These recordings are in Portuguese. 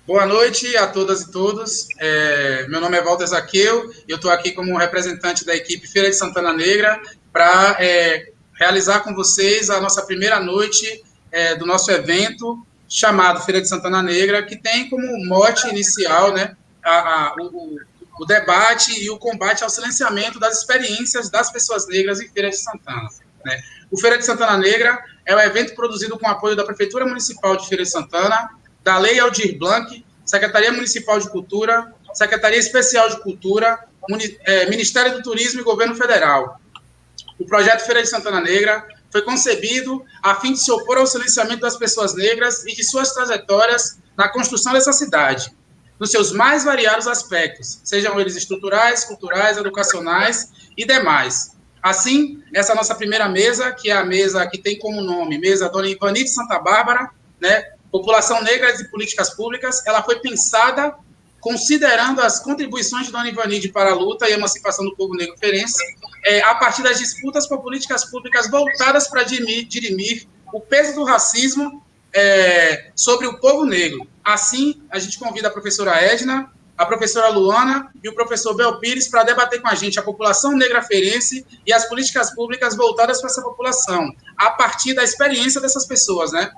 Boa noite a todas e todos. Meu nome é Walter Zaqueu e eu estou aqui como representante da equipe Feira de Santana Negra para realizar com vocês a nossa primeira noite do nosso evento chamado Feira de Santana Negra, que tem como mote inicial, né, o debate e o combate ao silenciamento das experiências das pessoas negras em Feira de Santana, né? O Feira de Santana Negra é um evento produzido com apoio da Prefeitura Municipal de Feira de Santana, da Lei Aldir Blanc, Secretaria Municipal de Cultura, Secretaria Especial de Cultura, Ministério do Turismo e Governo Federal. O projeto Feira de Santana Negra foi concebido a fim de se opor ao silenciamento das pessoas negras e de suas trajetórias na construção dessa cidade, nos seus mais variados aspectos, sejam eles estruturais, culturais, educacionais e demais. Assim, essa nossa primeira mesa, que é a mesa que tem como nome Mesa Dona Ivani de Santa Bárbara, né, População Negra e Políticas Públicas, ela foi pensada considerando as contribuições de Dona Ivanide para a luta e emancipação do povo negro ferense, a partir das disputas por políticas públicas voltadas para dirimir o peso do racismo sobre o povo negro. Assim, a gente convida a professora Edna, a professora Luana e o professor Bel Pires para debater com a gente a população negra ferense e as políticas públicas voltadas para essa população, a partir da experiência dessas pessoas, né?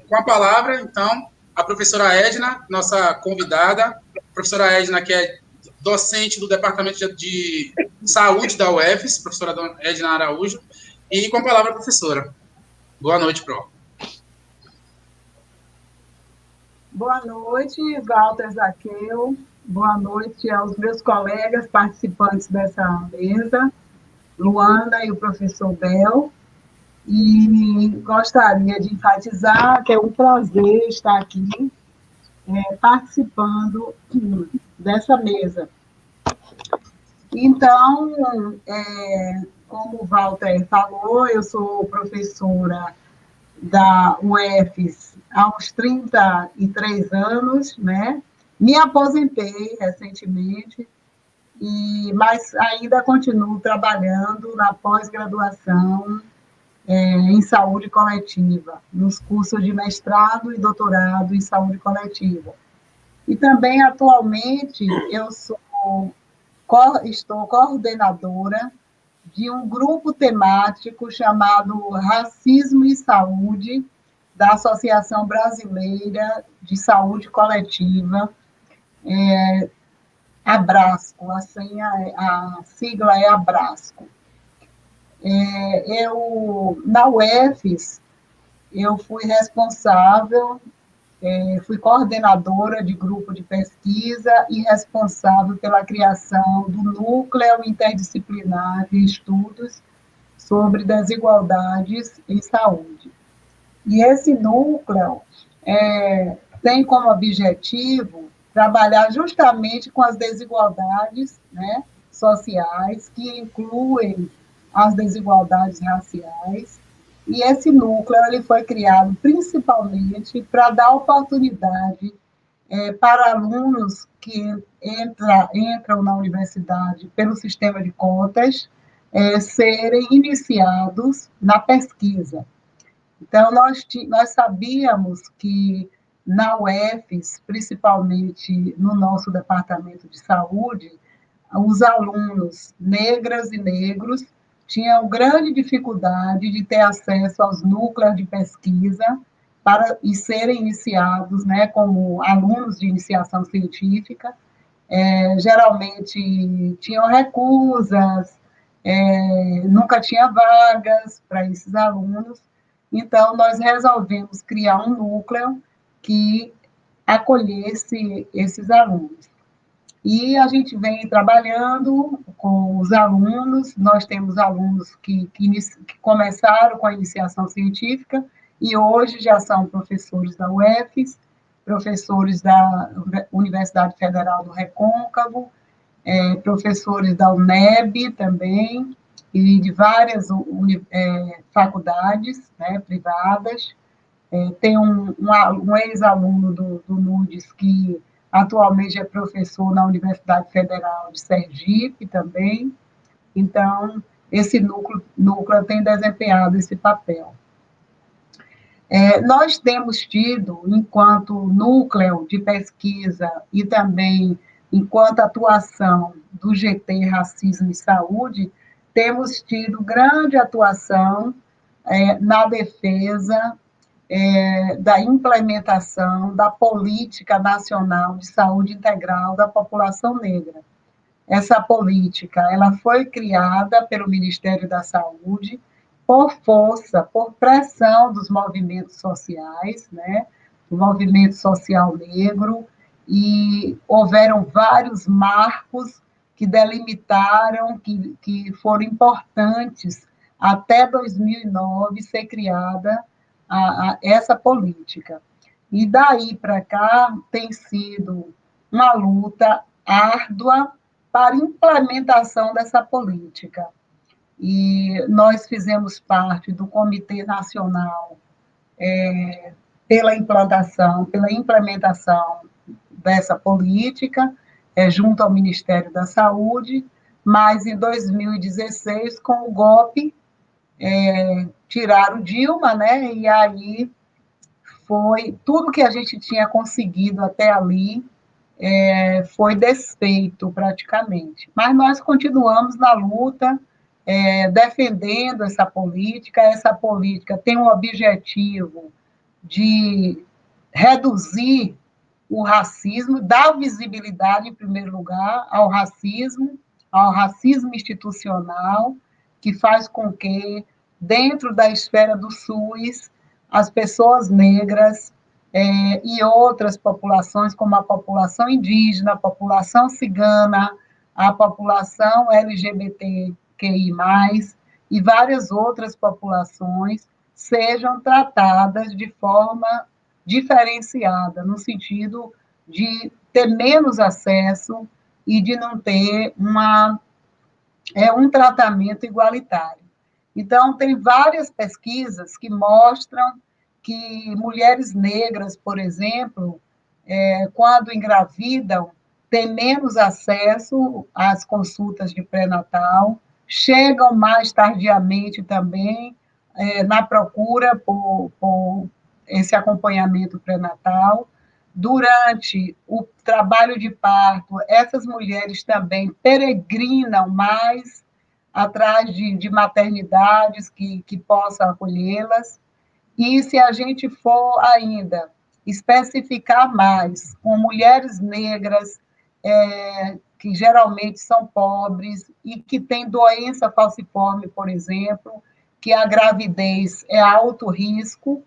Com a palavra, então, a professora Edna, nossa convidada, a professora Edna, que é docente do Departamento de Saúde da UFES, professora Edna Araújo, e com a palavra, professora. Boa noite, Pro. Boa noite, Walter Zaqueu. Boa noite aos meus colegas participantes dessa mesa, Luana e o professor Bel. E gostaria de enfatizar que é um prazer estar aqui participando dessa mesa. Então, como o Walter falou, eu sou professora da UFES há uns 33 anos, né? Me aposentei recentemente, mas ainda continuo trabalhando na pós-graduação em saúde coletiva, nos cursos de mestrado e doutorado em saúde coletiva. E também, atualmente, estou coordenadora de um grupo temático chamado Racismo e Saúde, da Associação Brasileira de Saúde Coletiva, Abrasco, assim, a sigla é Abrasco. Na UFES, eu fui responsável, fui coordenadora de grupo de pesquisa e responsável pela criação do Núcleo Interdisciplinar de Estudos sobre Desigualdades em Saúde. E esse núcleo tem como objetivo trabalhar justamente com as desigualdades, né, sociais, que incluem as desigualdades raciais, e esse núcleo ele foi criado principalmente para dar oportunidade para alunos que entram na universidade pelo sistema de cotas serem iniciados na pesquisa. Então, nós sabíamos que na UFES, principalmente no nosso departamento de saúde, os alunos negras e negros tinham grande dificuldade de ter acesso aos núcleos de pesquisa e serem iniciados, né, como alunos de iniciação científica. Geralmente tinham recusas, nunca tinha vagas para esses alunos. Então, nós resolvemos criar um núcleo que acolhesse esses alunos. E a gente vem trabalhando com os alunos, nós temos alunos que começaram com a iniciação científica e hoje já são professores da UFES, professores da Universidade Federal do Recôncavo, professores da UNEB também, e de várias faculdades, né, privadas. Tem um ex-aluno do NUDES que atualmente é professor na Universidade Federal de Sergipe também. Então, esse núcleo tem desempenhado esse papel. Nós temos tido, enquanto núcleo de pesquisa e também enquanto atuação do GT Racismo e Saúde, temos tido grande atuação na defesa da implementação da Política Nacional de Saúde Integral da População Negra. Essa política ela foi criada pelo Ministério da Saúde por força, por pressão dos movimentos sociais, né? O movimento social negro, e houveram vários marcos que delimitaram, que foram importantes até 2009 ser criada essa política. E daí para cá tem sido uma luta árdua para implementação dessa política. E nós fizemos parte do Comitê Nacional pela implementação dessa política, junto ao Ministério da Saúde, mas em 2016, com o golpe, tiraram Dilma, né? E aí foi tudo que a gente tinha conseguido até ali, foi desfeito praticamente. Mas nós continuamos na luta, defendendo essa política. Essa política tem o objetivo de reduzir o racismo, dar visibilidade, em primeiro lugar, ao racismo institucional, que faz com que, dentro da esfera do SUS, as pessoas negras e outras populações, como a população indígena, a população cigana, a população LGBTQI+, e várias outras populações, sejam tratadas de forma diferenciada, no sentido de ter menos acesso e de não ter um tratamento igualitário. Então, tem várias pesquisas que mostram que mulheres negras, por exemplo, quando engravidam, têm menos acesso às consultas de pré-natal, chegam mais tardiamente também na procura por esse acompanhamento pré-natal. Durante o trabalho de parto, essas mulheres também peregrinam mais atrás de maternidades que possam acolhê-las. E se a gente for ainda especificar mais com mulheres negras, que geralmente são pobres e que têm doença falciforme, por exemplo, que a gravidez é alto risco,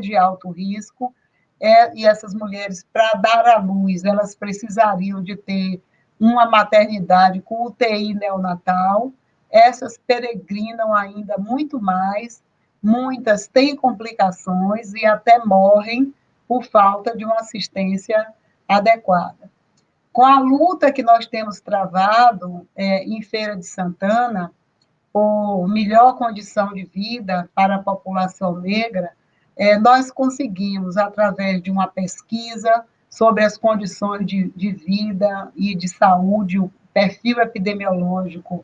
de alto risco, e essas mulheres, para dar à luz, elas precisariam de ter uma maternidade com UTI neonatal, essas peregrinam ainda muito mais, muitas têm complicações e até morrem por falta de uma assistência adequada. Com a luta que nós temos travado em Feira de Santana, por melhor condição de vida para a população negra, nós conseguimos, através de uma pesquisa sobre as condições de vida e de saúde, o perfil epidemiológico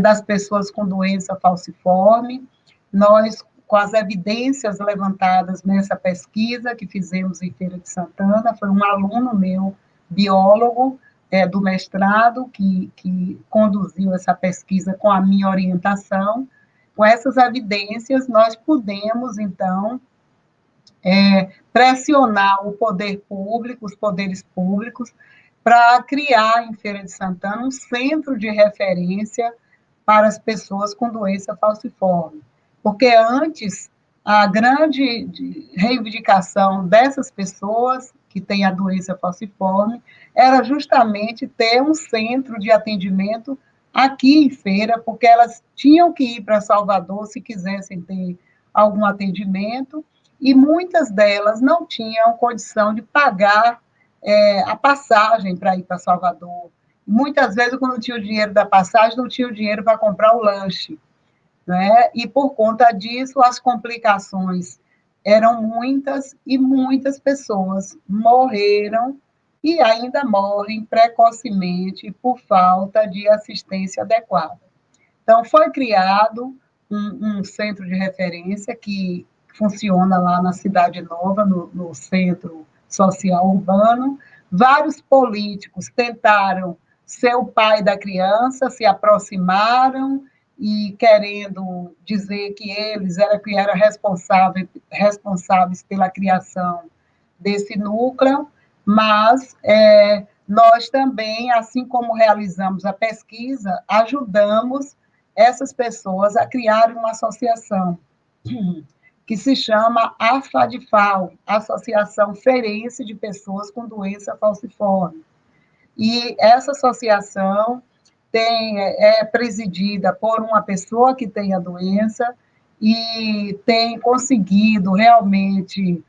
das pessoas com doença falciforme, nós, com as evidências levantadas nessa pesquisa que fizemos em Feira de Santana, foi um aluno meu, biólogo, do mestrado, que conduziu essa pesquisa com a minha orientação. Com essas evidências, nós pudemos, então, pressionar o poder público, os poderes públicos, para criar em Feira de Santana um centro de referência para as pessoas com doença falciforme. Porque antes, a grande reivindicação dessas pessoas que têm a doença falciforme era justamente ter um centro de atendimento aqui em Feira, porque elas tinham que ir para Salvador se quisessem ter algum atendimento, e muitas delas não tinham condição de pagar a passagem para ir para Salvador. Muitas vezes, quando não tinha o dinheiro da passagem, não tinha o dinheiro para comprar o lanche, né? E, por conta disso, as complicações eram muitas e muitas pessoas morreram e ainda morrem precocemente por falta de assistência adequada. Então, foi criado um centro de referência que funciona lá na Cidade Nova, no Centro Social Urbano. Vários políticos tentaram ser o pai da criança, se aproximaram e querendo dizer que eles eram responsáveis pela criação desse núcleo, mas nós também, assim como realizamos a pesquisa, ajudamos essas pessoas a criar uma associação que se chama AFADFAL, Associação Ferense de Pessoas com Doença Falciforme. E essa associação é presidida por uma pessoa que tem a doença e tem conseguido realmente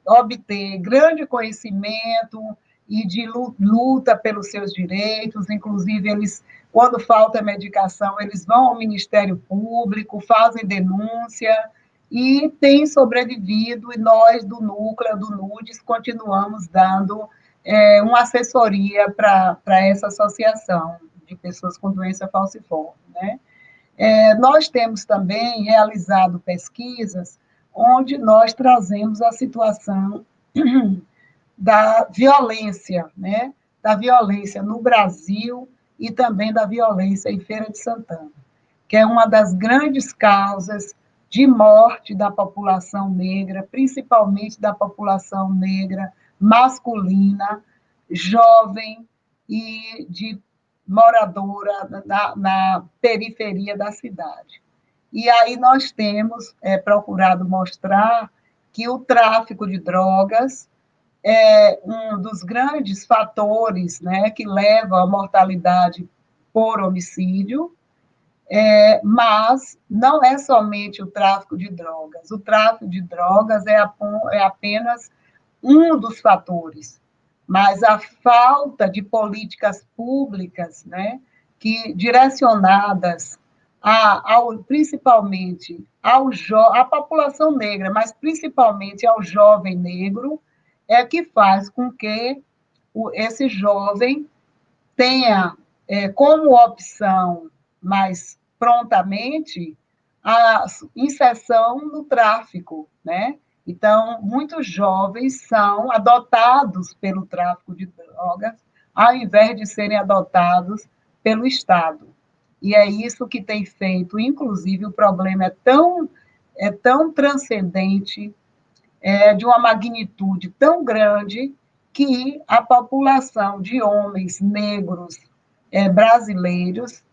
obter grande conhecimento e de luta pelos seus direitos. Inclusive, eles, quando falta medicação, eles vão ao Ministério Público, fazem denúncia e têm sobrevivido, e nós, do núcleo, do NUDES, continuamos dando uma assessoria para essa associação de pessoas com doença falciforme, né? Nós temos também realizado pesquisas onde nós trazemos a situação da violência, né? Da violência no Brasil e também da violência em Feira de Santana, que é uma das grandes causas de morte da população negra, principalmente da população negra masculina, jovem e de moradora na periferia da cidade. E aí nós temos procurado mostrar que o tráfico de drogas é um dos grandes fatores, né, que leva à mortalidade por homicídio, mas não é somente o tráfico de drogas. O tráfico de drogas é apenas um dos fatores, mas a falta de políticas públicas, né, que direcionadas principalmente à população negra, mas principalmente ao jovem negro, é que faz com que esse jovem tenha como opção mais prontamente a inserção no tráfico, né? Então, muitos jovens são adotados pelo tráfico de drogas, ao invés de serem adotados pelo Estado. E é isso que tem feito, inclusive, o problema é tão transcendente, de uma magnitude tão grande, que a população de homens negros brasileiros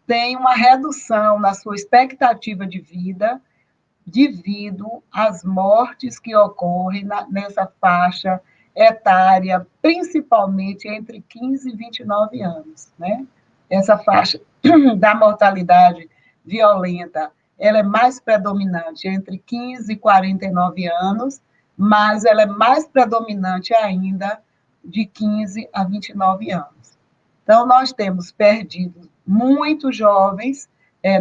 tem uma redução na sua expectativa de vida devido às mortes que ocorrem nessa faixa etária, principalmente entre 15 e 29 anos, né? Essa faixa da mortalidade violenta, ela é mais predominante entre 15 e 49 anos, mas ela é mais predominante ainda de 15 a 29 anos. Então, nós temos perdido muitos jovens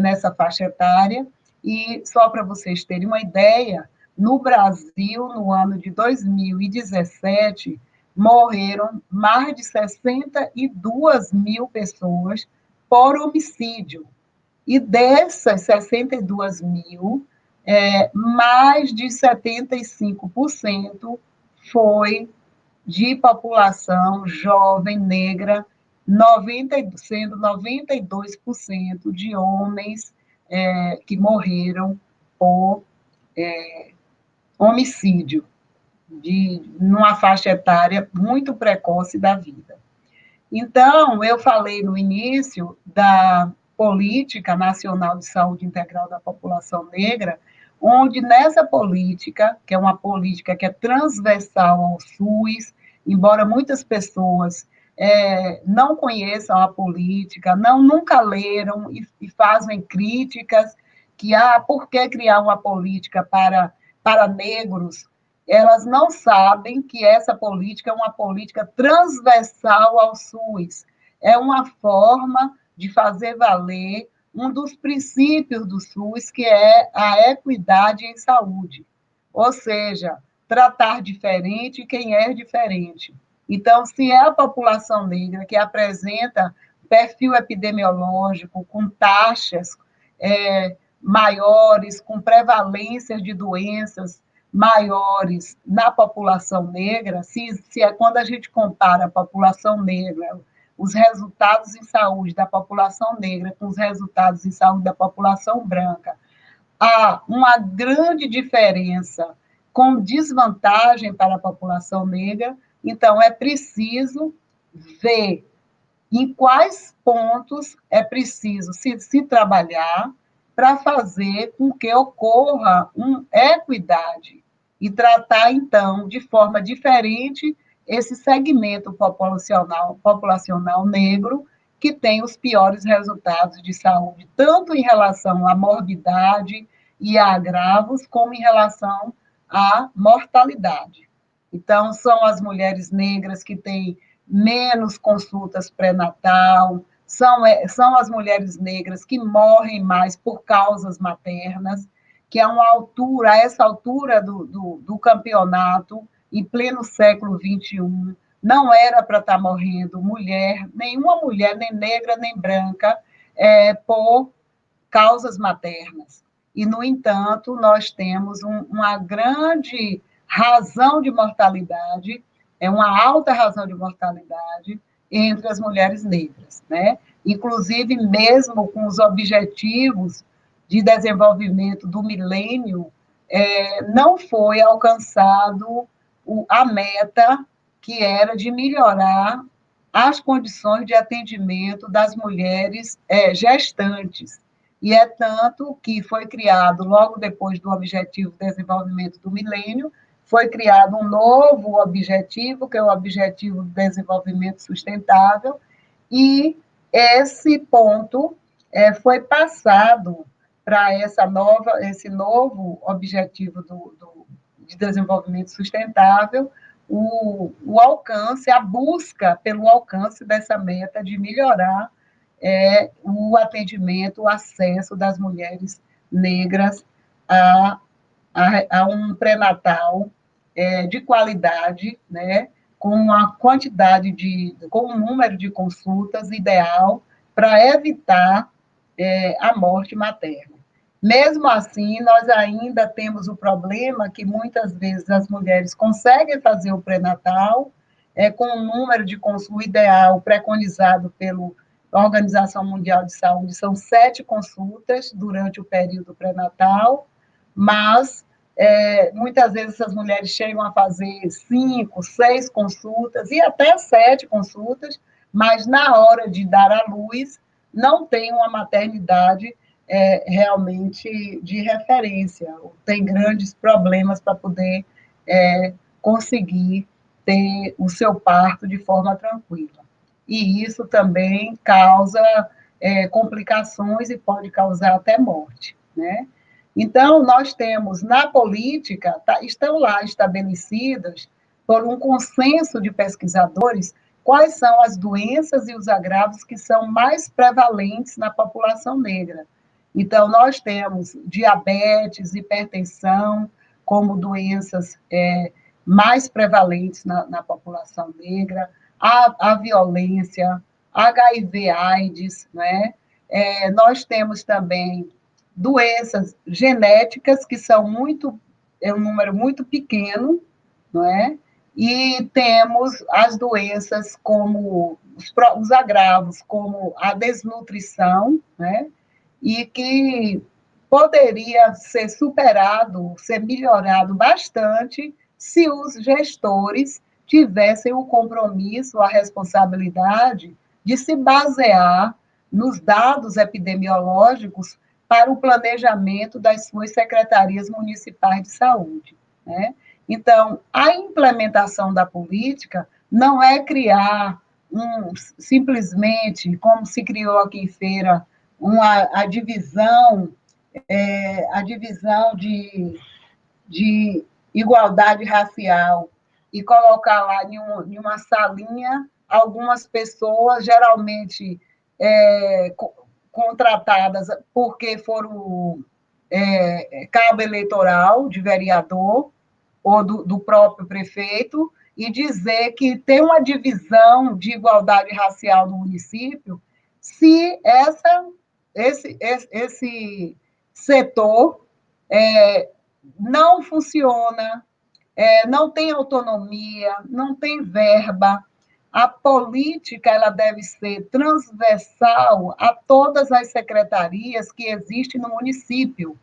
nessa faixa etária, e só para vocês terem uma ideia, no Brasil, no ano de 2017, morreram mais de 62 mil pessoas por homicídio. E dessas 62 mil, mais de 75% foi de população jovem negra, sendo 92% de homens que morreram por homicídio, numa faixa etária muito precoce da vida. Então, eu falei no início da Política Nacional de Saúde Integral da População Negra, onde nessa política, que é uma política que é transversal ao SUS, embora muitas pessoas não conheçam a política, nunca leram e fazem críticas que, por que criar uma política para negros? Elas não sabem que essa política é uma política transversal ao SUS. É uma forma de fazer valer um dos princípios do SUS, que é a equidade em saúde. Ou seja, tratar diferente quem é diferente. Então, se é a população negra que apresenta perfil epidemiológico com taxas maiores, com prevalências de doenças maiores na população negra, se é quando a gente compara a população negra, os resultados em saúde da população negra com os resultados em saúde da população branca, há uma grande diferença com desvantagem para a população negra, então é preciso ver em quais pontos é preciso se trabalhar para fazer com que ocorra uma equidade e tratar, então, de forma diferente esse segmento populacional negro que tem os piores resultados de saúde, tanto em relação à morbidade e a agravos, como em relação à mortalidade. Então, são as mulheres negras que têm menos consultas pré-natal, são as mulheres negras que morrem mais por causas maternas, que a essa altura do campeonato, em pleno século XXI, não era para estar morrendo nenhuma mulher, nem negra, nem branca, por causas maternas. E, no entanto, nós temos uma grande razão de mortalidade, uma alta razão de mortalidade entre as mulheres negras, né? Inclusive, mesmo com os objetivos de desenvolvimento do milênio, não foi alcançado a meta que era de melhorar as condições de atendimento das mulheres gestantes. E é tanto que foi criado, logo depois do Objetivo de Desenvolvimento do Milênio, foi criado um novo objetivo, que é o Objetivo de Desenvolvimento Sustentável, e esse ponto foi passado para esse novo Objetivo de Desenvolvimento Sustentável, o alcance, a busca pelo alcance dessa meta de melhorar o atendimento, o acesso das mulheres negras a um pré-natal de qualidade, né, com uma quantidade com um número de consultas ideal para evitar a morte materna. Mesmo assim, nós ainda temos o problema que muitas vezes as mulheres conseguem fazer o pré-natal com um número de consulta ideal preconizado pela Organização Mundial de Saúde, são 7 consultas durante o período pré-natal, mas muitas vezes essas mulheres chegam a fazer 5, 6 consultas e até 7 consultas, mas na hora de dar à luz não tem uma maternidade realmente de referência, tem grandes problemas para poder conseguir ter o seu parto de forma tranquila. E isso também causa complicações e pode causar até morte, né? Então, nós temos, na política, estão lá estabelecidas, por um consenso de pesquisadores, quais são as doenças e os agravos que são mais prevalentes na população negra. Então, nós temos diabetes, hipertensão, como doenças mais prevalentes na população negra, a violência, HIV/AIDS, né? Nós temos também doenças genéticas, que são um número muito pequeno, não é? E temos as doenças como os agravos, como a desnutrição, né? E que poderia ser superado, ser melhorado bastante, se os gestores tivessem o compromisso, a responsabilidade de se basear nos dados epidemiológicos para o planejamento das suas secretarias municipais de saúde, né? Então, a implementação da política não é criar simplesmente, como se criou aqui em Feira, a divisão de igualdade racial e colocar lá em uma salinha algumas pessoas, geralmente contratadas porque foram cabo eleitoral de vereador ou do próprio prefeito, e dizer que tem uma divisão de igualdade racial no município, se setor, não funciona, não tem autonomia, não tem verba. A política ela deve ser transversal a todas as secretarias que existem no município.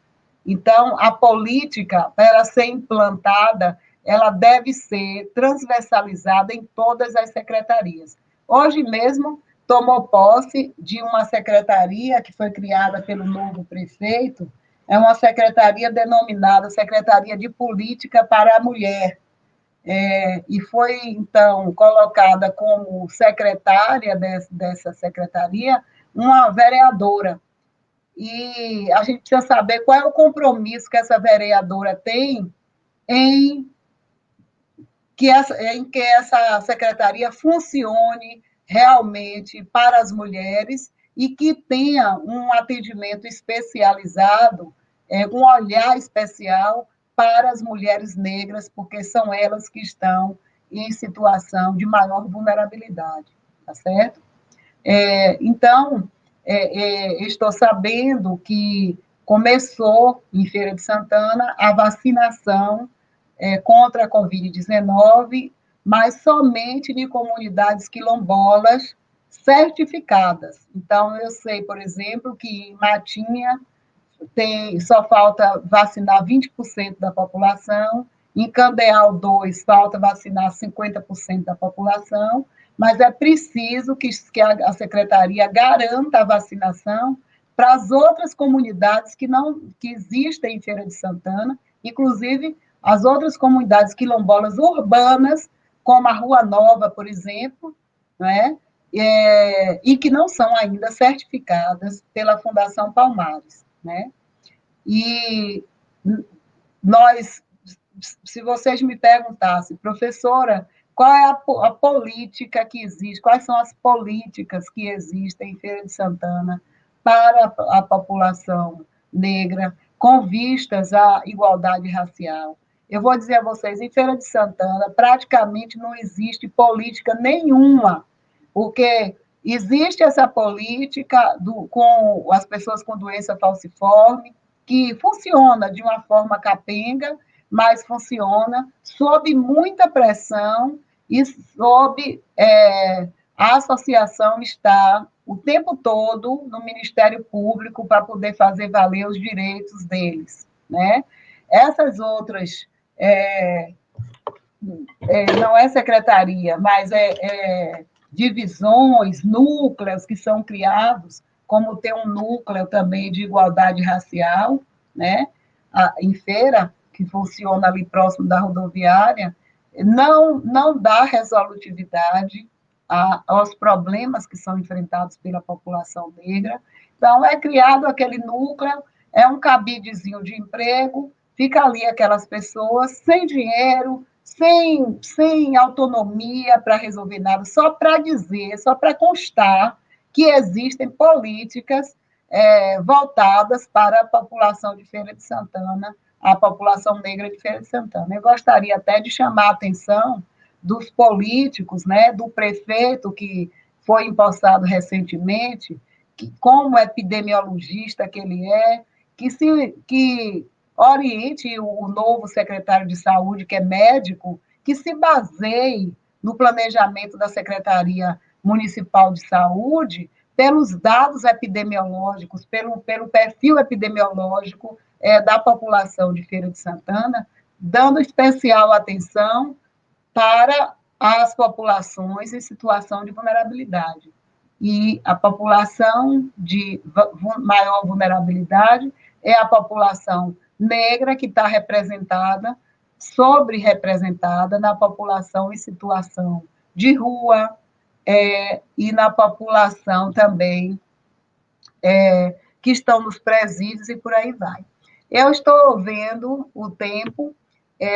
Então, a política, para ela ser implantada, ela deve ser transversalizada em todas as secretarias. Hoje mesmo, tomou posse de uma secretaria que foi criada pelo novo prefeito, é uma secretaria denominada Secretaria de Política para a Mulher, e foi, então, colocada como secretária dessa secretaria uma vereadora. E a gente precisa saber qual é o compromisso que essa vereadora tem em que essa secretaria funcione realmente para as mulheres e que tenha um atendimento especializado, um olhar especial para as mulheres negras, porque são elas que estão em situação de maior vulnerabilidade, tá certo? Então, estou sabendo que começou em Feira de Santana a vacinação contra a Covid-19, mas somente em comunidades quilombolas certificadas. Então, eu sei, por exemplo, que em Matinha só falta vacinar 20% da população, em Candeal 2 falta vacinar 50% da população, mas é preciso que a secretaria garanta a vacinação para as outras comunidades que existem em Feira de Santana, inclusive as outras comunidades quilombolas urbanas, como a Rua Nova, por exemplo, né? E que não são ainda certificadas pela Fundação Palmares, né? E nós, se vocês me perguntassem, professora, qual é a política que existe, quais são as políticas que existem em Feira de Santana para a população negra, com vistas à igualdade racial? Eu vou dizer a vocês, em Feira de Santana, praticamente não existe política nenhuma, porque existe essa política com as pessoas com doença falciforme, que funciona de uma forma capenga, mas funciona sob muita pressão e sob a associação está o tempo todo no Ministério Público para poder fazer valer os direitos deles, né? Essas outras não é secretaria, mas divisões, núcleos que são criados, como tem um núcleo também de igualdade racial, né? Em Feira, que funciona ali próximo da rodoviária, não dá resolutividade aos problemas que são enfrentados pela população negra. Então, é criado aquele núcleo, é um cabidezinho de emprego, fica ali aquelas pessoas sem dinheiro, sem autonomia para resolver nada, só para dizer, só para constar que existem políticas voltadas para a população de Feira de Santana, a população negra de Feira de Santana. Eu gostaria até de chamar a atenção dos políticos, né, do prefeito que foi empossado recentemente, que, como epidemiologista que ele que oriente o novo secretário de Saúde, que é médico, que se baseie no planejamento da Secretaria Municipal de Saúde pelos dados epidemiológicos, pelo perfil epidemiológico da população de Feira de Santana, dando especial atenção para as populações em situação de vulnerabilidade. E a população de maior vulnerabilidade é a população negra, que está representada, sobre-representada na população em situação de rua, e na população também que estão nos presídios e por aí vai. Eu estou vendo o tempo,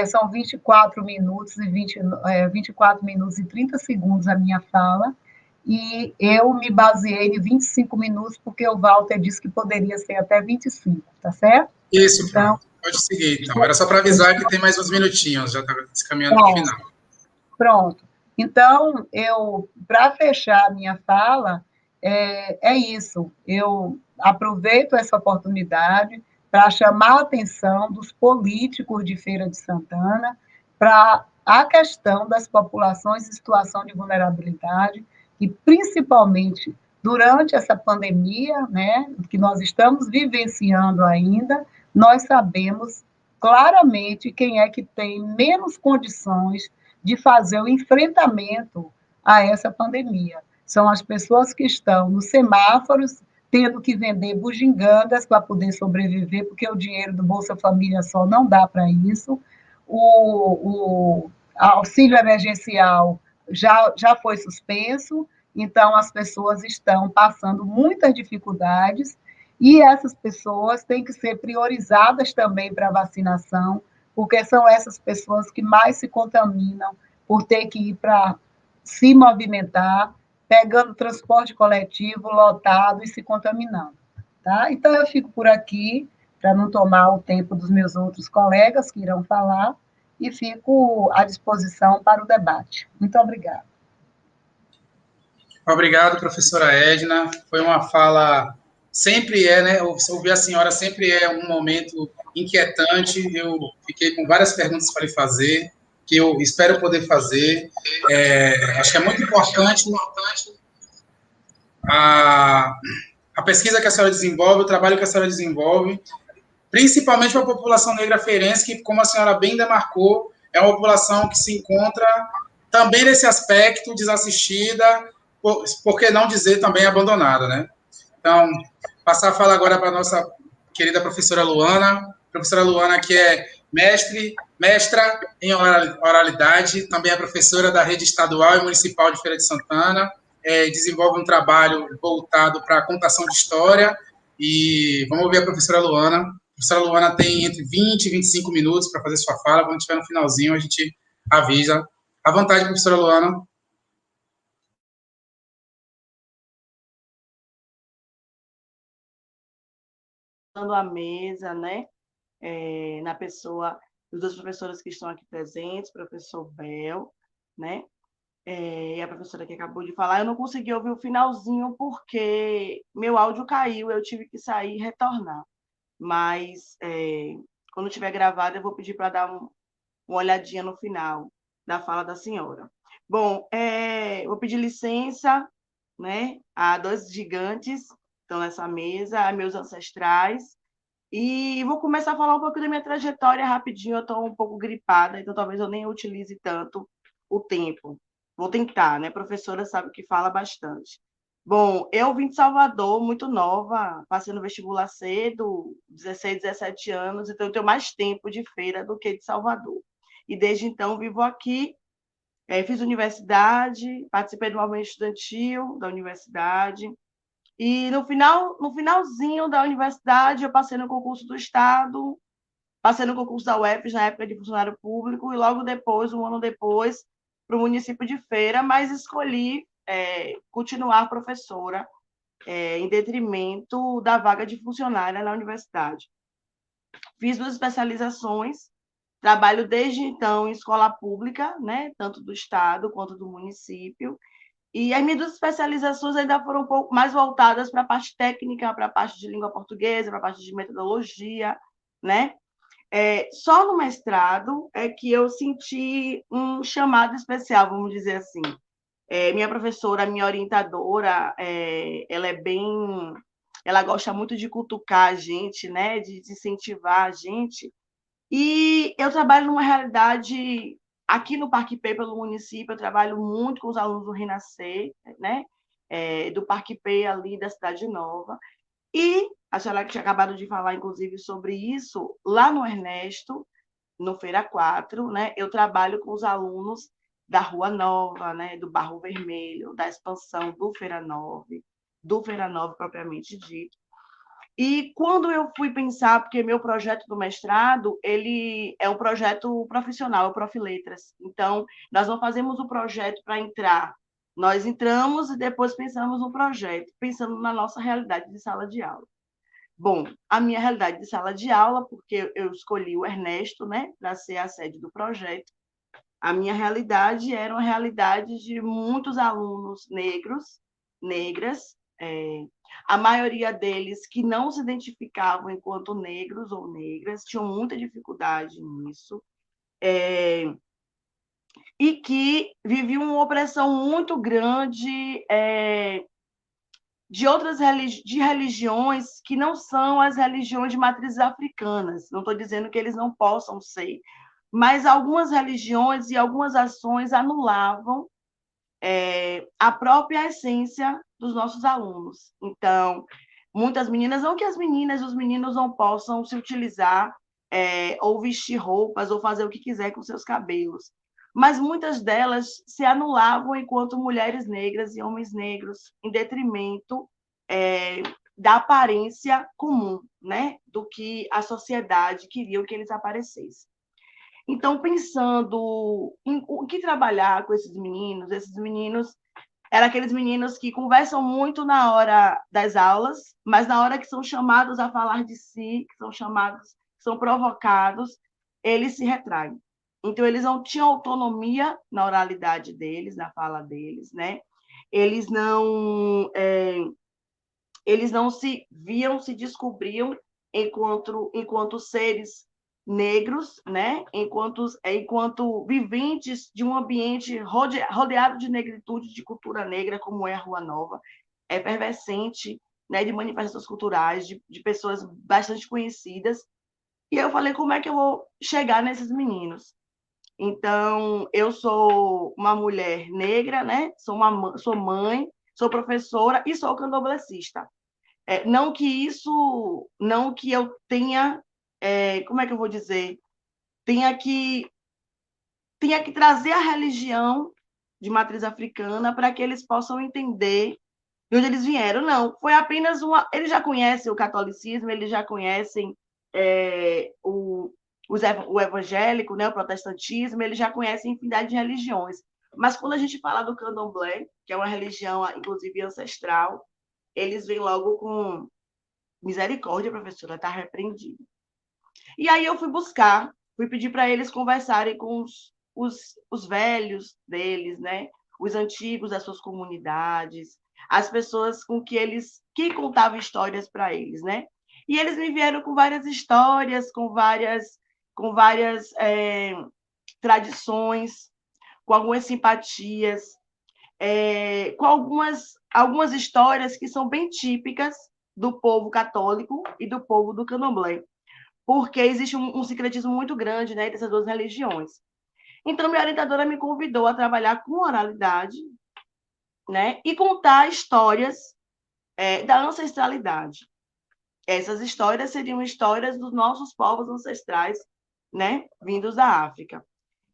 são 24 minutos 24 minutos e 30 segundos a minha fala, e eu me baseei em 25 minutos, porque o Walter disse que poderia ser até 25, tá certo? Isso, então, pronto. Pode seguir, então. Era só para avisar que tem mais uns minutinhos, já está se caminhando para o final. Pronto. Então, para fechar a minha fala, é isso. Eu aproveito essa oportunidade para chamar a atenção dos políticos de Feira de Santana para a questão das populações em situação de vulnerabilidade, e principalmente durante essa pandemia, né, que nós estamos vivenciando ainda, nós sabemos claramente quem é que tem menos condições de fazer o enfrentamento a essa pandemia. São as pessoas que estão nos semáforos, tendo que vender bugigangas para poder sobreviver, porque o dinheiro do Bolsa Família só não dá para isso. O auxílio emergencial já foi suspenso, então as pessoas estão passando muitas dificuldades e essas pessoas têm que ser priorizadas também para a vacinação, porque são essas pessoas que mais se contaminam por ter que ir para se movimentar, pegando transporte coletivo lotado e se contaminando. Tá? Então, eu fico por aqui, para não tomar o tempo dos meus outros colegas que irão falar, e fico à disposição para o debate. Muito obrigada. Obrigado, professora Edna. Foi uma fala, sempre é, né? Ouvir a senhora sempre é um momento inquietante. Eu fiquei com várias perguntas para lhe fazer, que eu espero poder fazer. Acho que é muito importante a pesquisa que a senhora desenvolve, o trabalho que a senhora desenvolve, principalmente para a população negra feirense, que, como a senhora bem demarcou, é uma população que se encontra também nesse aspecto desassistida, por que não dizer também abandonada, né? Então, passar a fala agora para a nossa querida professora Luana. Professora Luana, que é mestra em oralidade, também é professora da Rede Estadual e Municipal de Feira de Santana, desenvolve um trabalho voltado para a contação de história, e vamos ouvir a professora Luana. A professora Luana tem entre 20 e 25 minutos para fazer sua fala. Quando estiver no finalzinho, a gente avisa. À vontade, professora Luana. A mesa, né, na pessoa dos dois professores que estão aqui presentes, professor Bel, né, e a professora que acabou de falar. Eu não consegui ouvir o finalzinho porque meu áudio caiu, eu tive que sair e retornar. Mas, quando estiver gravado, eu vou pedir para dar uma olhadinha no final da fala da senhora. Bom, vou pedir licença, né, a dois gigantes que estão nessa mesa, a meus ancestrais, e vou começar a falar um pouco da minha trajetória rapidinho. Eu estou um pouco gripada, então talvez eu nem utilize tanto o tempo. Vou tentar, né? Professora sabe que fala bastante. Bom, eu vim de Salvador muito nova, passei no vestibular cedo, 16, 17 anos, então eu tenho mais tempo de feira do que de Salvador. E desde então vivo aqui, fiz universidade, participei do movimento estudantil da universidade, e no finalzinho da universidade, eu passei no concurso do Estado, passei no concurso da UEPS na época de funcionário público, e logo depois, um ano depois, para o município de Feira, mas escolhi continuar professora em detrimento da vaga de funcionária na universidade. Fiz 2 especializações, trabalho desde então em escola pública, né, tanto do Estado quanto do município, e as minhas 2 especializações ainda foram um pouco mais voltadas para a parte técnica, para a parte de língua portuguesa, para a parte de metodologia, né? Só no mestrado é que eu senti um chamado especial, vamos dizer assim. Minha professora, minha orientadora, ela gosta muito de cutucar a gente, né? De incentivar a gente. E eu trabalho numa realidade aqui no Parque P, pelo município. Eu trabalho muito com os alunos do Renascer, né? Do Parque P ali da Cidade Nova. E a senhora que tinha acabado de falar, inclusive, sobre isso, lá no Ernesto, no Feira 4, né? Eu trabalho com os alunos da Rua Nova, né? Do Barro Vermelho, da expansão do Feira 9, do Feira 9 propriamente dito. E quando eu fui pensar, porque meu projeto do mestrado, ele é um projeto profissional, é o Profiletras. Então, nós não fazemos o projeto para entrar. Nós entramos e depois pensamos no projeto, pensando na nossa realidade de sala de aula. Bom, a minha realidade de sala de aula, porque eu escolhi o Ernesto, né, para ser a sede do projeto, a minha realidade era uma realidade de muitos alunos negros, negras, A maioria deles que não se identificavam enquanto negros ou negras, tinham muita dificuldade nisso, e que viviam uma opressão muito grande de outras religiões que não são as religiões de matrizes africanas. Não estou dizendo que eles não possam ser, mas algumas religiões e algumas ações anulavam a própria essência dos nossos alunos. Então, muitas meninas, não que as meninas e os meninos não possam se utilizar ou vestir roupas ou fazer o que quiser com seus cabelos, mas muitas delas se anulavam enquanto mulheres negras e homens negros, em detrimento da aparência comum, né? Do que a sociedade queria que eles aparecessem. Então, pensando em o que trabalhar com esses meninos eram aqueles meninos que conversam muito na hora das aulas, mas na hora que são chamados a falar de si, que são provocados, eles se retraem. Então, eles não tinham autonomia na oralidade deles, na fala deles, né? Eles não se viam, se descobriam enquanto seres negros, né? enquanto viventes de um ambiente rodeado de negritude, de cultura negra, como é a Rua Nova, efervescente, né? De manifestações culturais, de pessoas bastante conhecidas. E eu falei, como é que eu vou chegar nesses meninos? Então, eu sou uma mulher negra, né? Sou mãe, sou professora e sou candomblessista. Não que eu tenha, como é que eu vou dizer? Tenha que trazer a religião de matriz africana para que eles possam entender de onde eles vieram. Não, foi apenas uma. Eles já conhecem o catolicismo, eles já conhecem o evangélico, né, o protestantismo, eles já conhecem infinidade de religiões. Mas quando a gente fala do candomblé, que é uma religião, inclusive, ancestral, eles vêm logo com misericórdia, professora, está repreendido. E aí eu fui pedir para eles conversarem com os velhos deles, né? Os antigos das suas comunidades, as pessoas com que contavam histórias para eles, né? E eles me vieram com várias histórias, com várias tradições, com algumas simpatias, com algumas histórias que são bem típicas do povo católico e do povo do candomblé, porque existe um sincretismo muito grande, né, dessas duas religiões. Então, minha orientadora me convidou a trabalhar com oralidade, né, e contar histórias da ancestralidade. Essas histórias seriam histórias dos nossos povos ancestrais, né, vindos da África.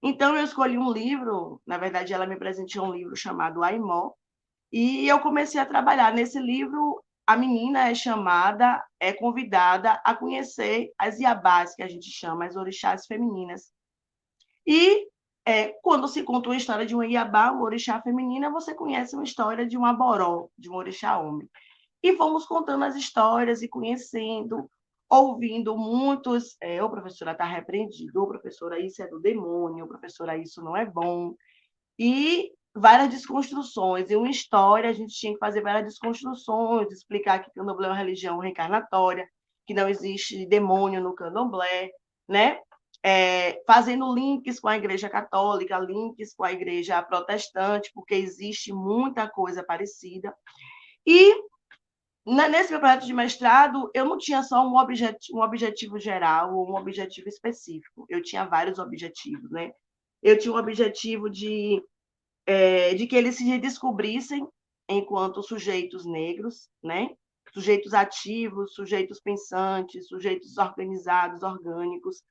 Então, eu escolhi um livro, na verdade, ela me presenteou um livro chamado Aimó, e eu comecei a trabalhar nesse livro. A menina é convidada a conhecer as iabás, que a gente chama, as orixás femininas. E quando se conta uma história de uma iabá, uma orixá feminina, você conhece uma história de um aboró, de um orixá homem. E fomos contando as histórias e conhecendo, ouvindo muitos, ô professora, está repreendido, ô professora, isso é do demônio, ô professora, isso não é bom. E várias desconstruções. Em uma história, a gente tinha que fazer várias desconstruções, explicar que o candomblé é uma religião reencarnatória, que não existe demônio no candomblé, né? Fazendo links com a igreja católica, links com a igreja protestante, porque existe muita coisa parecida. E nesse meu projeto de mestrado, eu não tinha só um objetivo geral ou um objetivo específico. Eu tinha vários objetivos, né? Eu tinha o objetivo de que eles se descobrissem enquanto sujeitos negros, né? Sujeitos ativos, sujeitos pensantes, sujeitos organizados, orgânicos.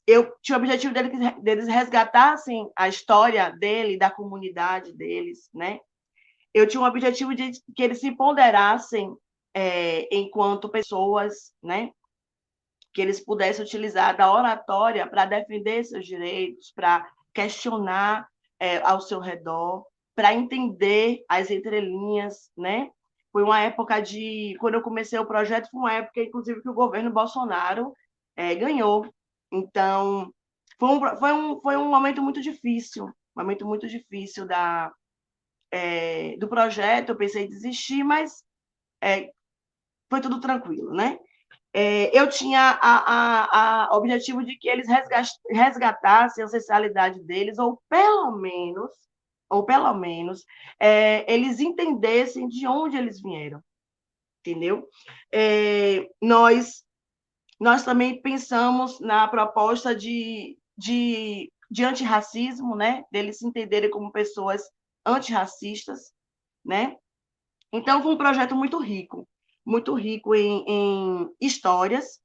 Eu tinha o objetivo deles resgatassem a história dele, da comunidade deles, né? Eu tinha o objetivo de que eles se ponderassem enquanto pessoas, né? Que eles pudessem utilizar da oratória para defender seus direitos, para questionar ao seu redor, para entender as entrelinhas, né? Foi uma época quando eu comecei o projeto, foi uma época, inclusive, que o governo Bolsonaro ganhou. Então, foi um momento muito difícil do projeto, eu pensei em desistir, mas foi tudo tranquilo, né? Eu tinha o objetivo de que eles resgatassem a ancestralidade deles, ou pelo menos, eles entendessem de onde eles vieram, entendeu? Nós também pensamos na proposta de antirracismo, né? Deles se entenderem como pessoas antirracistas, né? Então, foi um projeto muito rico em histórias.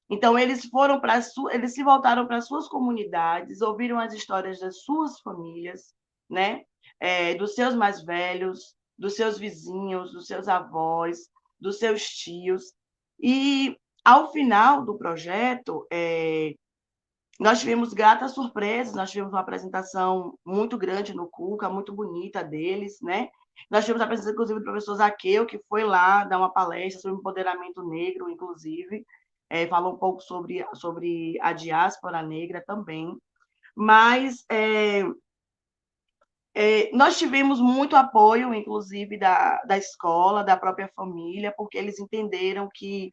Então, eles se voltaram para suas comunidades, ouviram as histórias das suas famílias, né? Dos seus mais velhos, dos seus vizinhos, dos seus avós, dos seus tios. E, ao final do projeto, nós tivemos gratas surpresas, nós tivemos uma apresentação muito grande no Cuca, muito bonita deles, né? Nós tivemos a presença, inclusive, do professor Zaqueu, que foi lá dar uma palestra sobre empoderamento negro, inclusive, falou um pouco sobre a diáspora negra também. Mas nós tivemos muito apoio, inclusive, da escola, da própria família, porque eles entenderam que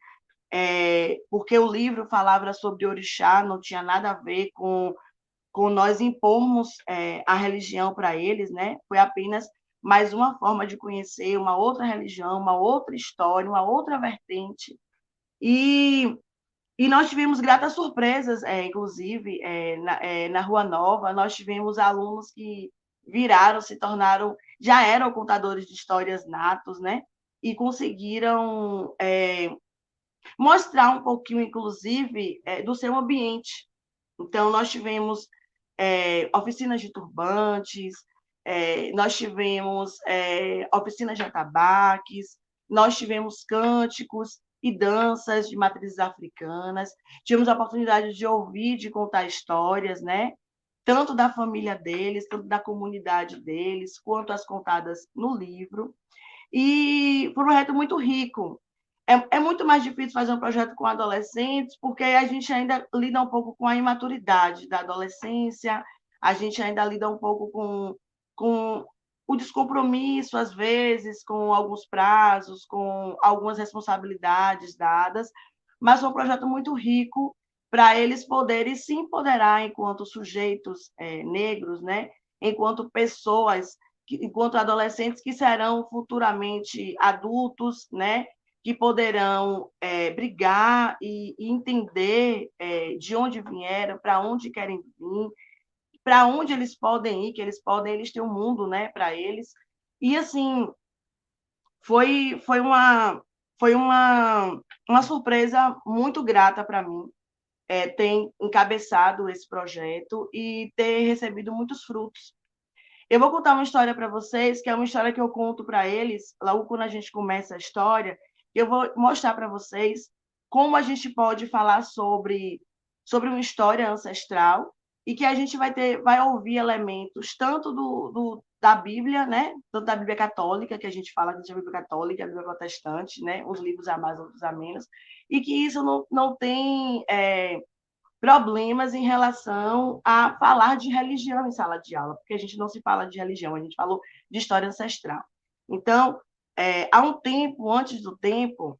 porque o livro falava sobre orixá, não tinha nada a ver com nós impormos a religião para eles, né? Foi apenas mais uma forma de conhecer uma outra religião, uma outra história, uma outra vertente. E nós tivemos gratas surpresas, inclusive, na Rua Nova, nós tivemos alunos que se tornaram, já eram contadores de histórias natos, né? E conseguiram mostrar um pouquinho, inclusive, do seu ambiente. Então, nós tivemos oficinas de turbantes, nós tivemos oficinas de atabaques, nós tivemos cânticos e danças de matrizes africanas, tivemos a oportunidade de ouvir, de contar histórias, né? Tanto da família deles, tanto da comunidade deles, quanto as contadas no livro. E foi um projeto muito rico. É muito mais difícil fazer um projeto com adolescentes, porque a gente ainda lida um pouco com a imaturidade da adolescência, a gente ainda lida um pouco com o descompromisso, às vezes, com alguns prazos, com algumas responsabilidades dadas, mas foi um projeto muito rico para eles poderem se empoderar enquanto sujeitos negros, né? Enquanto pessoas, enquanto adolescentes que serão futuramente adultos, né? Que poderão brigar e entender de onde vieram, para onde querem vir, para onde eles podem ir, que eles têm um mundo, né, para eles. E assim, foi uma surpresa muito grata para mim ter encabeçado esse projeto e ter recebido muitos frutos. Eu vou contar uma história para vocês, que é uma história que eu conto para eles, logo quando a gente começa a história, eu vou mostrar para vocês como a gente pode falar sobre uma história ancestral e que a gente vai ouvir elementos tanto da Bíblia, né? Tanto da Bíblia católica, que a gente fala que a Bíblia católica, a Bíblia protestante, né? Os livros a mais, outros a menos, e que isso não tem problemas em relação a falar de religião em sala de aula, porque a gente não se fala de religião, a gente falou de história ancestral. Então, há um tempo, antes do tempo,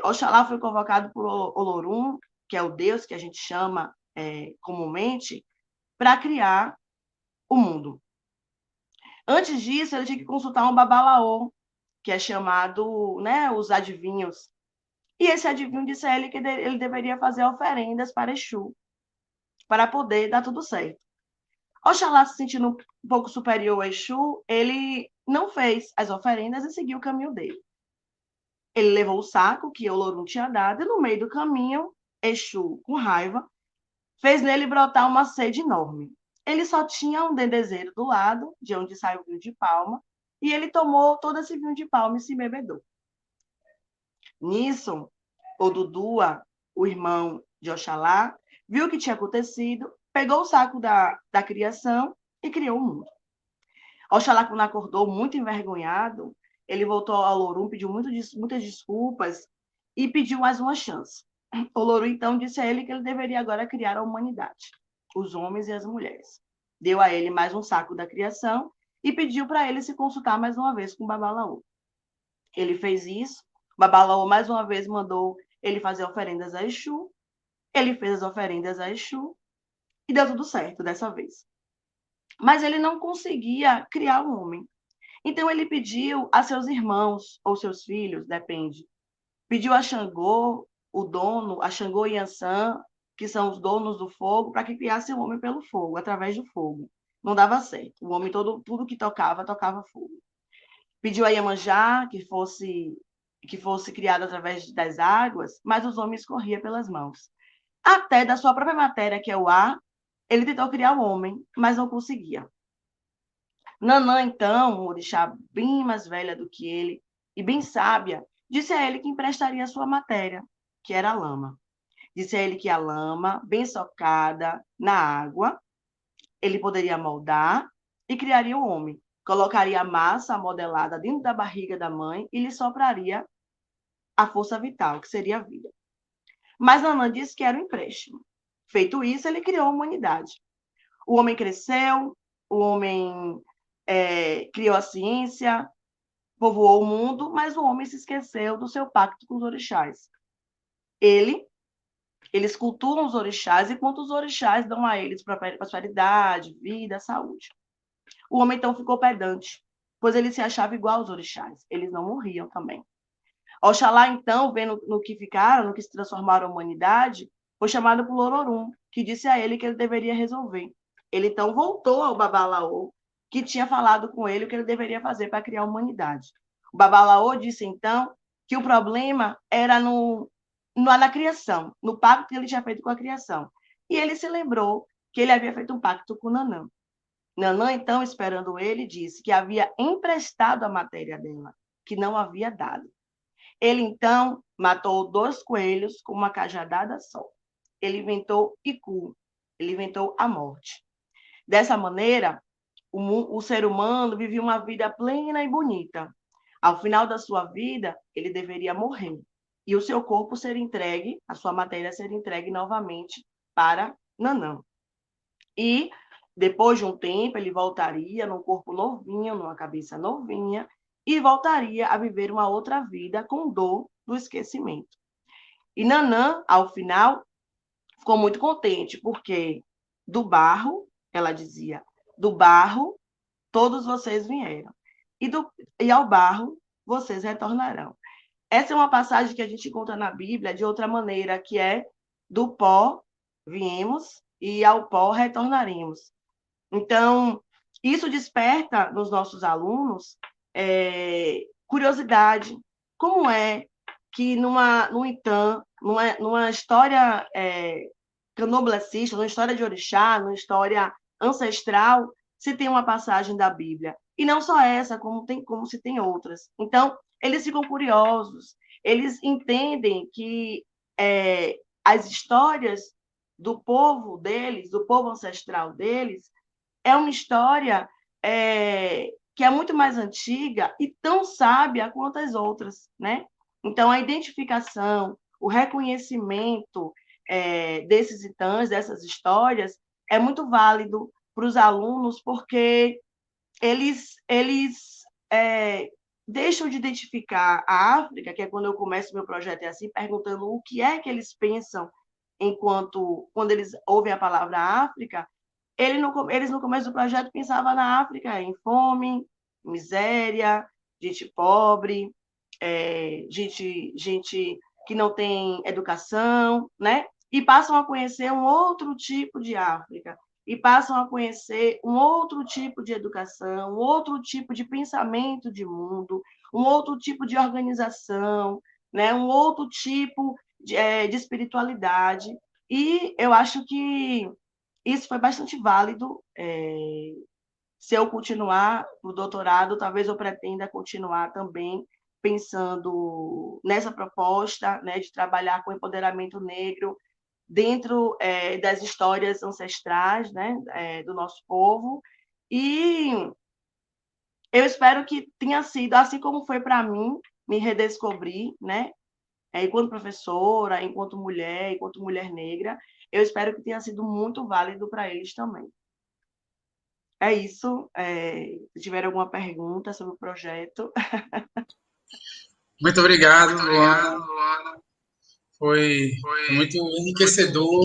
Oxalá foi convocado por Olorum, que é o Deus que a gente chama comumente, para criar o mundo. Antes disso, ele tinha que consultar um babalaô, que é chamado, né, os adivinhos. E esse adivinho disse a ele que ele deveria fazer oferendas para Exu, para poder dar tudo certo. Oxalá, se sentindo um pouco superior a Exu, ele não fez as oferendas e seguiu o caminho dele. Ele levou o saco que Olorum tinha dado e, no meio do caminho, Exu, com raiva, fez nele brotar uma sede enorme. Ele só tinha um dendezeiro do lado, de onde sai o vinho de palma, e ele tomou todo esse vinho de palma e se embebedou. Nisso, o Dudua, o irmão de Oxalá, viu o que tinha acontecido, pegou o saco da criação e criou o mundo. Oxalá, quando acordou muito envergonhado, ele voltou ao Olorum, pediu muitas desculpas e pediu mais uma chance. O Olorum, então, disse a ele que ele deveria agora criar a humanidade, os homens e as mulheres. Deu a ele mais um saco da criação e pediu para ele se consultar mais uma vez com Babalaô. Ele fez isso, Babalaô mais uma vez mandou ele fazer oferendas a Exu, ele fez as oferendas a Exu e deu tudo certo dessa vez. Mas ele não conseguia criar um homem. Então ele pediu a seus irmãos ou seus filhos, depende. Pediu a Xangô, o dono, a Xangô e Yansan, que são os donos do fogo, para que criasse o homem pelo fogo, através do fogo. Não dava certo. O homem tudo que tocava fogo. Pediu a Iemanjá que fosse criado através das águas, mas os homens corriam pelas mãos. Até da sua própria matéria, que é o ar, ele tentou criar o homem, mas não conseguia. Nanã, então, uma orixá bem mais velha do que ele e bem sábia, disse a ele que emprestaria a sua matéria, que era a lama. Disse a ele que a lama, bem socada na água, ele poderia moldar e criaria o homem. Colocaria a massa modelada dentro da barriga da mãe e lhe sopraria a força vital, que seria a vida. Mas Nanã disse que era um empréstimo. Feito isso, ele criou a humanidade. O homem cresceu, o homem criou a ciência, povoou o mundo, mas o homem se esqueceu do seu pacto com os orixás. Eles cultuam os orixás, enquanto os orixás dão a eles prosperidade, vida, saúde. O homem, então, ficou pedante, pois ele se achava igual aos orixás. Eles não morriam também. Oxalá, então, vendo no que ficaram, no que se transformaram a humanidade, foi chamado por Ororum, que disse a ele que ele deveria resolver. Ele, então, voltou ao Babalaô, que tinha falado com ele o que ele deveria fazer para criar a humanidade. O Babalaô disse, então, que o problema era na criação, no pacto que ele tinha feito com a criação. E ele se lembrou que ele havia feito um pacto com Nanã. Nanã, então, esperando ele, disse que havia emprestado a matéria dela, que não havia dado. Ele, então, matou 2 coelhos com uma cajadada só. Ele inventou Iku, ele inventou a morte. Dessa maneira, o ser humano vivia uma vida plena e bonita. Ao final da sua vida, ele deveria morrer. E o seu corpo ser entregue, a sua matéria ser entregue novamente para Nanã. E, depois de um tempo, ele voltaria num corpo novinho, numa cabeça novinha, e voltaria a viver uma outra vida com dor do esquecimento. E Nanã, ao final, ficou muito contente, porque do barro, ela dizia, do barro todos vocês vieram, e ao barro vocês retornarão. Essa é uma passagem que a gente encontra na Bíblia de outra maneira, que é do pó viemos e ao pó retornaremos. Então, isso desperta nos nossos alunos curiosidade. Como é que num Itã, numa história candomblessista, numa história de orixá, numa história ancestral, se tem uma passagem da Bíblia? E não só essa, como se tem outras. Então, eles ficam curiosos, eles entendem que as histórias do povo deles, do povo ancestral deles, é uma história que é muito mais antiga e tão sábia quanto as outras, né? Então, a identificação, o reconhecimento desses itãs, dessas histórias, é muito válido para os alunos, porque eles deixam de identificar a África, que é quando eu começo meu projeto, assim, perguntando o que é que eles pensam quando eles ouvem a palavra África. Eles, no começo do projeto, pensavam na África em fome, miséria, gente pobre, gente que não tem educação, né? E passam a conhecer um outro tipo de África, e passam a conhecer um outro tipo de educação, um outro tipo de pensamento de mundo, um outro tipo de organização, né? Um outro tipo de espiritualidade. E eu acho que isso foi bastante válido. Se eu continuar no doutorado, talvez eu pretenda continuar também pensando nessa proposta, né, de trabalhar com empoderamento negro dentro das histórias ancestrais, né, do nosso povo. E eu espero que tenha sido, assim como foi para mim, me redescobrir, né, enquanto professora, enquanto mulher negra, eu espero que tenha sido muito válido para eles também. é isso. Se tiver alguma pergunta sobre o projeto. Muito obrigado, Luana. Foi muito enriquecedor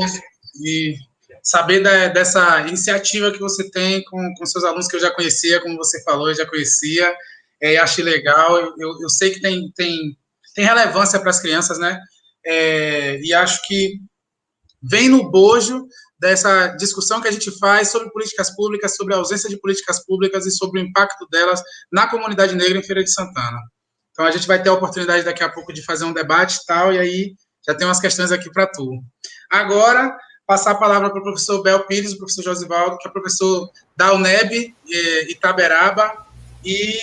e saber dessa iniciativa que você tem com seus alunos que eu já conhecia, como você falou, eu já conhecia, e achei legal. Eu sei que tem relevância para as crianças, né? E acho que vem no bojo dessa discussão que a gente faz sobre políticas públicas, sobre a ausência de políticas públicas e sobre o impacto delas na comunidade negra em Feira de Santana. Então, a gente vai ter a oportunidade daqui a pouco de fazer um debate e tal, e aí já tem umas questões aqui para tu. Agora, passar a palavra para o professor Bel Pires, o professor Josivaldo, que é professor da UNEB, Itaberaba, e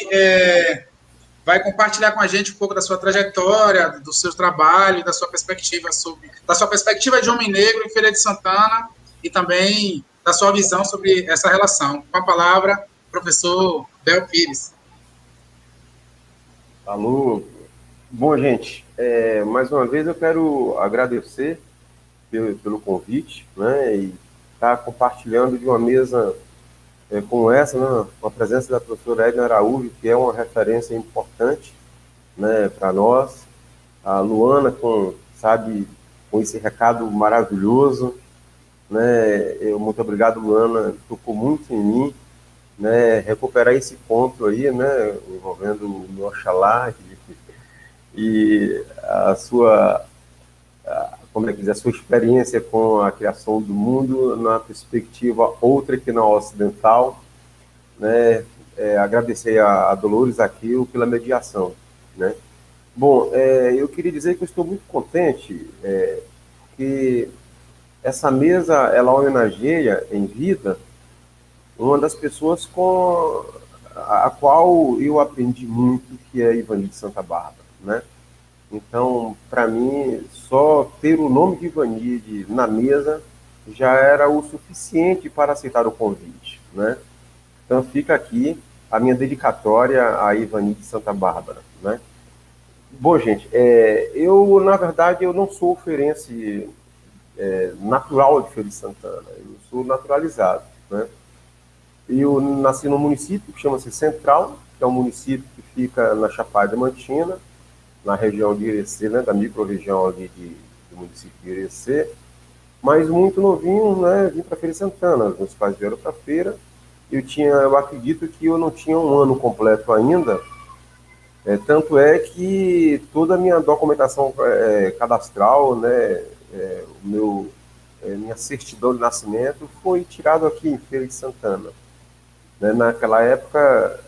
vai compartilhar com a gente um pouco da sua trajetória, do seu trabalho, da sua perspectiva de homem negro em Feira de Santana e também da sua visão sobre essa relação. Com a palavra, professor Bel Pires. Alô, bom, gente, mais uma vez eu quero agradecer pelo convite, né, e estar compartilhando de uma mesa como essa, né, com a presença da professora Edna Araújo, que é uma referência importante, né, para nós, a Luana com esse recado maravilhoso, né, muito obrigado, Luana, tocou muito em mim, né, recuperar esse ponto aí, né, envolvendo o Oxalá e a sua, como é que diz, a sua experiência com a criação do mundo na perspectiva outra que não ocidental, né, agradecer a Dolores Aquil pela mediação, né. Bom, eu queria dizer que eu estou muito contente que essa mesa, ela homenageia em vida uma das pessoas com a qual eu aprendi muito, que é Ivani de Santa Bárbara, né? Então, para mim, só ter o nome de Ivanide na mesa já era o suficiente para aceitar o convite, né? Então, fica aqui a minha dedicatória a Ivani de Santa Bárbara, né? Bom, gente, na verdade, eu não sou feirense natural de Feira de Santana, eu sou naturalizado, né? Eu nasci num município que chama-se Central, que é um município que fica na Chapada Diamantina, na região de Irecê, né, da micro-região ali do município de Irecê, mas muito novinho, né, vim para Feira de Santana, meus pais vieram para a feira, eu acredito que eu não tinha um ano completo ainda, tanto é que toda a minha documentação cadastral, né, minha certidão de nascimento foi tirado aqui em Feira de Santana. Né, naquela época,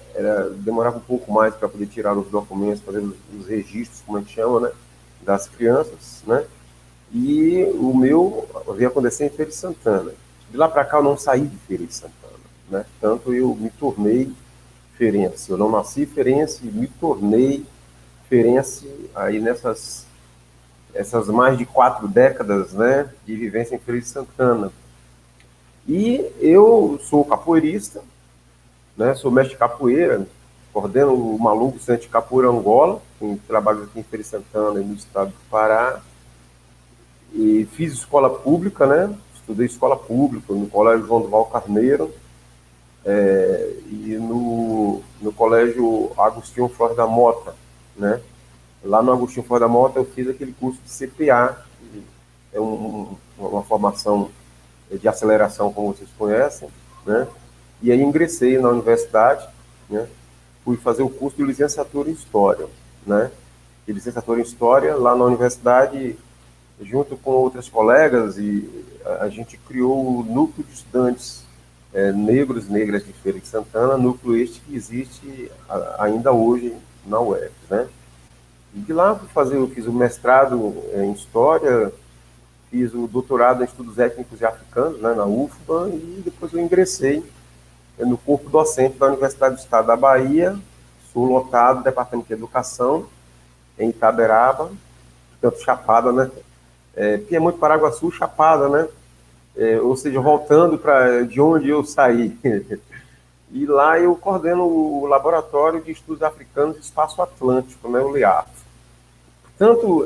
demorava um pouco mais para poder tirar os documentos, fazer os registros, como a gente chama, né, das crianças, né, e o meu veio acontecer em Feira de Santana. De lá para cá eu não saí de Feira de Santana, né, tanto eu me tornei feirense. Eu não nasci feirense, me tornei feirense aí essas mais de 4 décadas, né, de vivência em Feira de Santana. E eu sou capoeirista, né, sou mestre de capoeira, coordeno o Maluco Centro de Capoeira Angola, que trabalho aqui em Feira de Santana e no estado do Pará. E fiz escola pública, né, estudei escola pública no Colégio João Duval Carneiro, e no Colégio Agostinho Flores da Mota, né. Lá no Agostinho Flores da Mota eu fiz aquele curso de CPA, que é uma formação de aceleração, como vocês conhecem, né. E aí ingressei na universidade, né, fui fazer o curso de licenciatura em História, né, de licenciatura em História lá na universidade, junto com outras colegas, e a gente criou o Núcleo de Estudantes Negros e Negras de Feira de Santana, núcleo este que existe ainda hoje na UF, né. E de lá eu fiz o mestrado em História, fiz o doutorado em Estudos Étnicos e Africanos, né, na UFBA, e depois eu ingressei no corpo docente da Universidade do Estado da Bahia, sou lotado do Departamento de Educação, em Itaberaba, portanto, Chapada, né? Piemonte, Paraguaçu, Chapada, né? Ou seja, voltando de onde eu saí. E lá eu coordeno o Laboratório de Estudos Africanos e Espaço Atlântico, né, o LEAF. Portanto,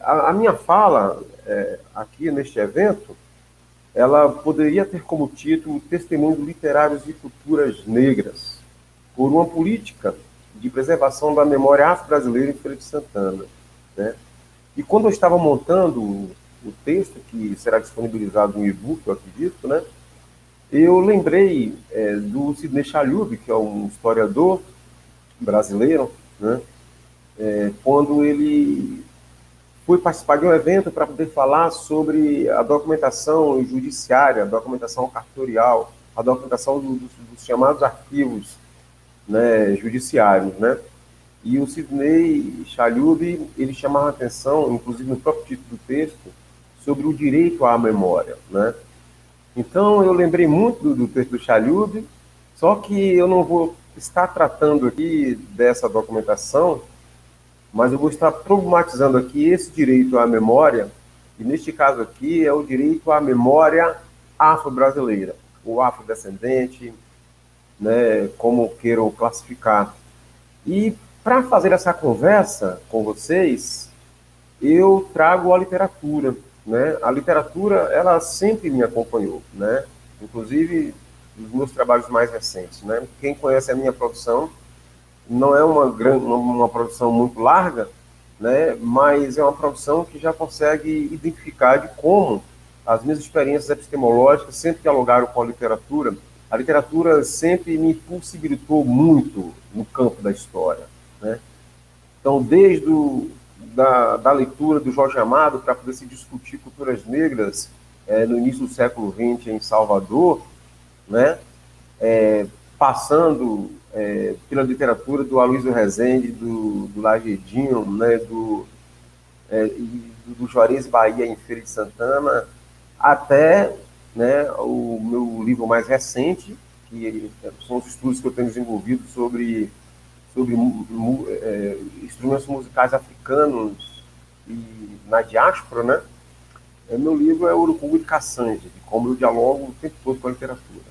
a minha fala aqui neste evento, ela poderia ter como título Testemunhos Literários de Culturas Negras, por uma política de preservação da memória afro-brasileira em Feira de Santana, né? E quando eu estava montando o texto, que será disponibilizado no e-book, eu acredito, né? Eu lembrei do Sidney Chalhoub, que é um historiador brasileiro, né? Quando ele foi participar de um evento para poder falar sobre a documentação judiciária, a documentação cartorial, a documentação dos chamados arquivos, né, judiciários, né? E o Sidney Chalhoub, ele chamava a atenção, inclusive no próprio título do texto, sobre o direito à memória, né? Então, eu lembrei muito do texto do Chalhoub, só que eu não vou estar tratando aqui dessa documentação, mas eu vou estar problematizando aqui esse direito à memória, e neste caso aqui é o direito à memória afro-brasileira, ou afrodescendente, né, como queiram classificar. E para fazer essa conversa com vocês, eu trago a literatura, né? A literatura, ela sempre me acompanhou, né? Inclusive nos meus trabalhos mais recentes, né? Quem conhece a minha produção, não é uma produção muito larga, né? Mas é uma produção que já consegue identificar de como as minhas experiências epistemológicas sempre dialogaram com a literatura. A literatura sempre me possibilitou muito no campo da história, né? Então, desde da leitura do Jorge Amado para poder se discutir culturas negras no início do século XX em Salvador, né? Passando pela literatura do Aloysio Rezende, do Lagedinho, né? Do Juarez Bahia em Feira de Santana, até, né, o meu livro mais recente, que são os estudos que eu tenho desenvolvido sobre instrumentos musicais africanos e na diáspora, né? Meu livro é Urucungu de Caçange, de como eu dialogo o tempo todo com a literatura.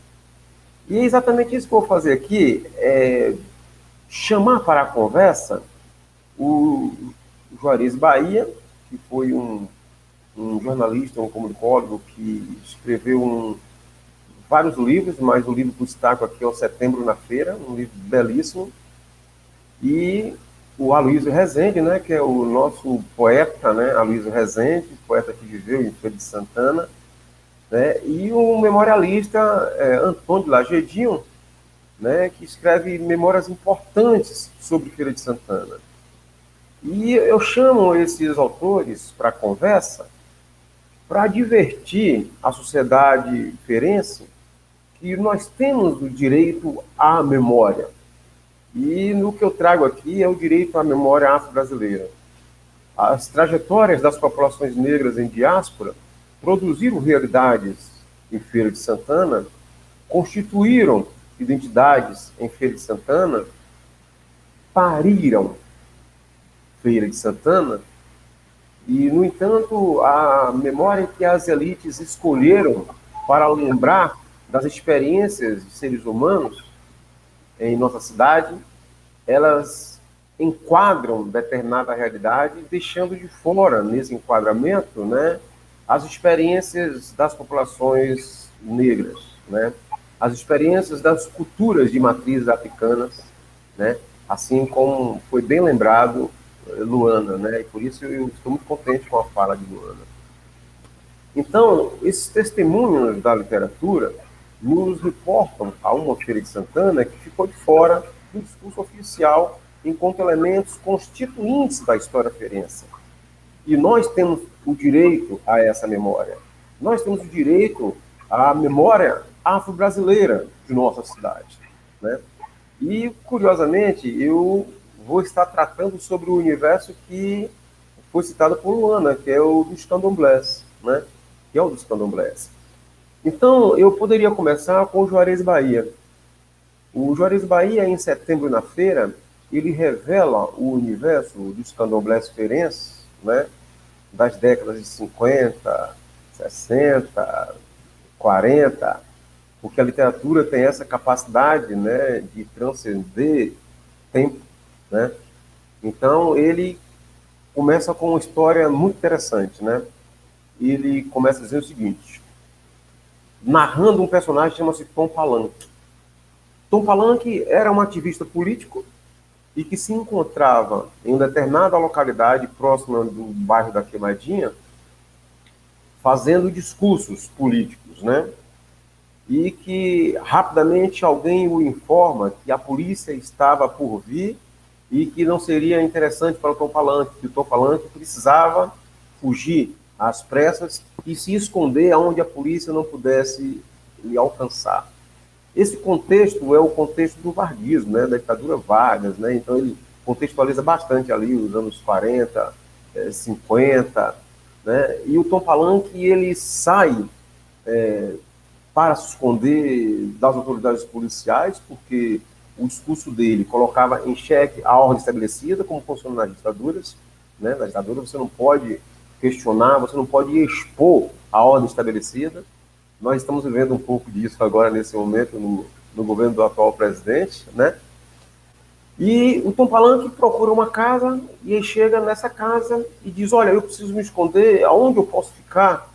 E é exatamente isso que eu vou fazer aqui, chamar para a conversa o Juarez Bahia, que foi um jornalista, um comunicólogo que escreveu vários livros, mas o livro que eu destaco aqui é o Setembro na Feira, um livro belíssimo. E o Aloysio Rezende, né, que é o nosso poeta, né, Aloysio Rezende, poeta que viveu em Feira de Santana, né, e o memorialista Antônio Lagedinho, né, que escreve memórias importantes sobre Feira de Santana. E eu chamo esses autores para a conversa para divertir a sociedade feirense que nós temos o direito à memória. E no que eu trago aqui é o direito à memória afro-brasileira. As trajetórias das populações negras em diáspora produziram realidades em Feira de Santana, constituíram identidades em Feira de Santana, pariram Feira de Santana, e, no entanto, a memória que as elites escolheram para lembrar das experiências de seres humanos em nossa cidade, elas enquadram determinada realidade, deixando de fora, nesse enquadramento, né, as experiências das populações negras, né, as experiências das culturas de matrizes africanas, né, assim como foi bem lembrado Luana, né, e por isso eu estou muito contente com a fala de Luana. Então, esses testemunhos da literatura nos reportam a uma Feira de Santana que ficou de fora do discurso oficial enquanto elementos constituintes da história feirense. E nós temos o direito a essa memória. Nós temos o direito à memória afro-brasileira de nossa cidade, né? E, curiosamente, eu vou estar tratando sobre o universo que foi citado por Luana, que é o dos candomblés, né? Que é o dos candomblés. Então, eu poderia começar com o Juarez Bahia. O Juarez Bahia, em Setembro na Feira, ele revela o universo dos candomblés feirenses, né, das décadas de 50, 60, 40, porque a literatura tem essa capacidade, né, de transcender tempo, né? Então, ele começa com uma história muito interessante, né? Ele começa dizendo o seguinte: narrando um personagem que chama-se Tom Palanque. Tom Palanque era um ativista político e que se encontrava em uma determinada localidade próxima do bairro da Queimadinha, fazendo discursos políticos, né? E que rapidamente alguém o informa que a polícia estava por vir e que não seria interessante para o Tom Palanque, que o Tom Palanque precisava fugir às pressas e se esconder aonde a polícia não pudesse lhe alcançar. Esse contexto é o contexto do varguismo, né, da ditadura Vargas, né? Então ele contextualiza bastante ali os anos 40, 50, né? E o Tom Palanque, ele sai para se esconder das autoridades policiais, porque o discurso dele colocava em xeque a ordem estabelecida, como funciona nas ditaduras, né? Na ditadura você não pode questionar, você não pode expor a ordem estabelecida. Nós estamos vivendo um pouco disso agora, nesse momento, no governo do atual presidente, né? E o Tom Palanque procura uma casa e ele chega nessa casa e diz, olha, eu preciso me esconder, aonde eu posso ficar?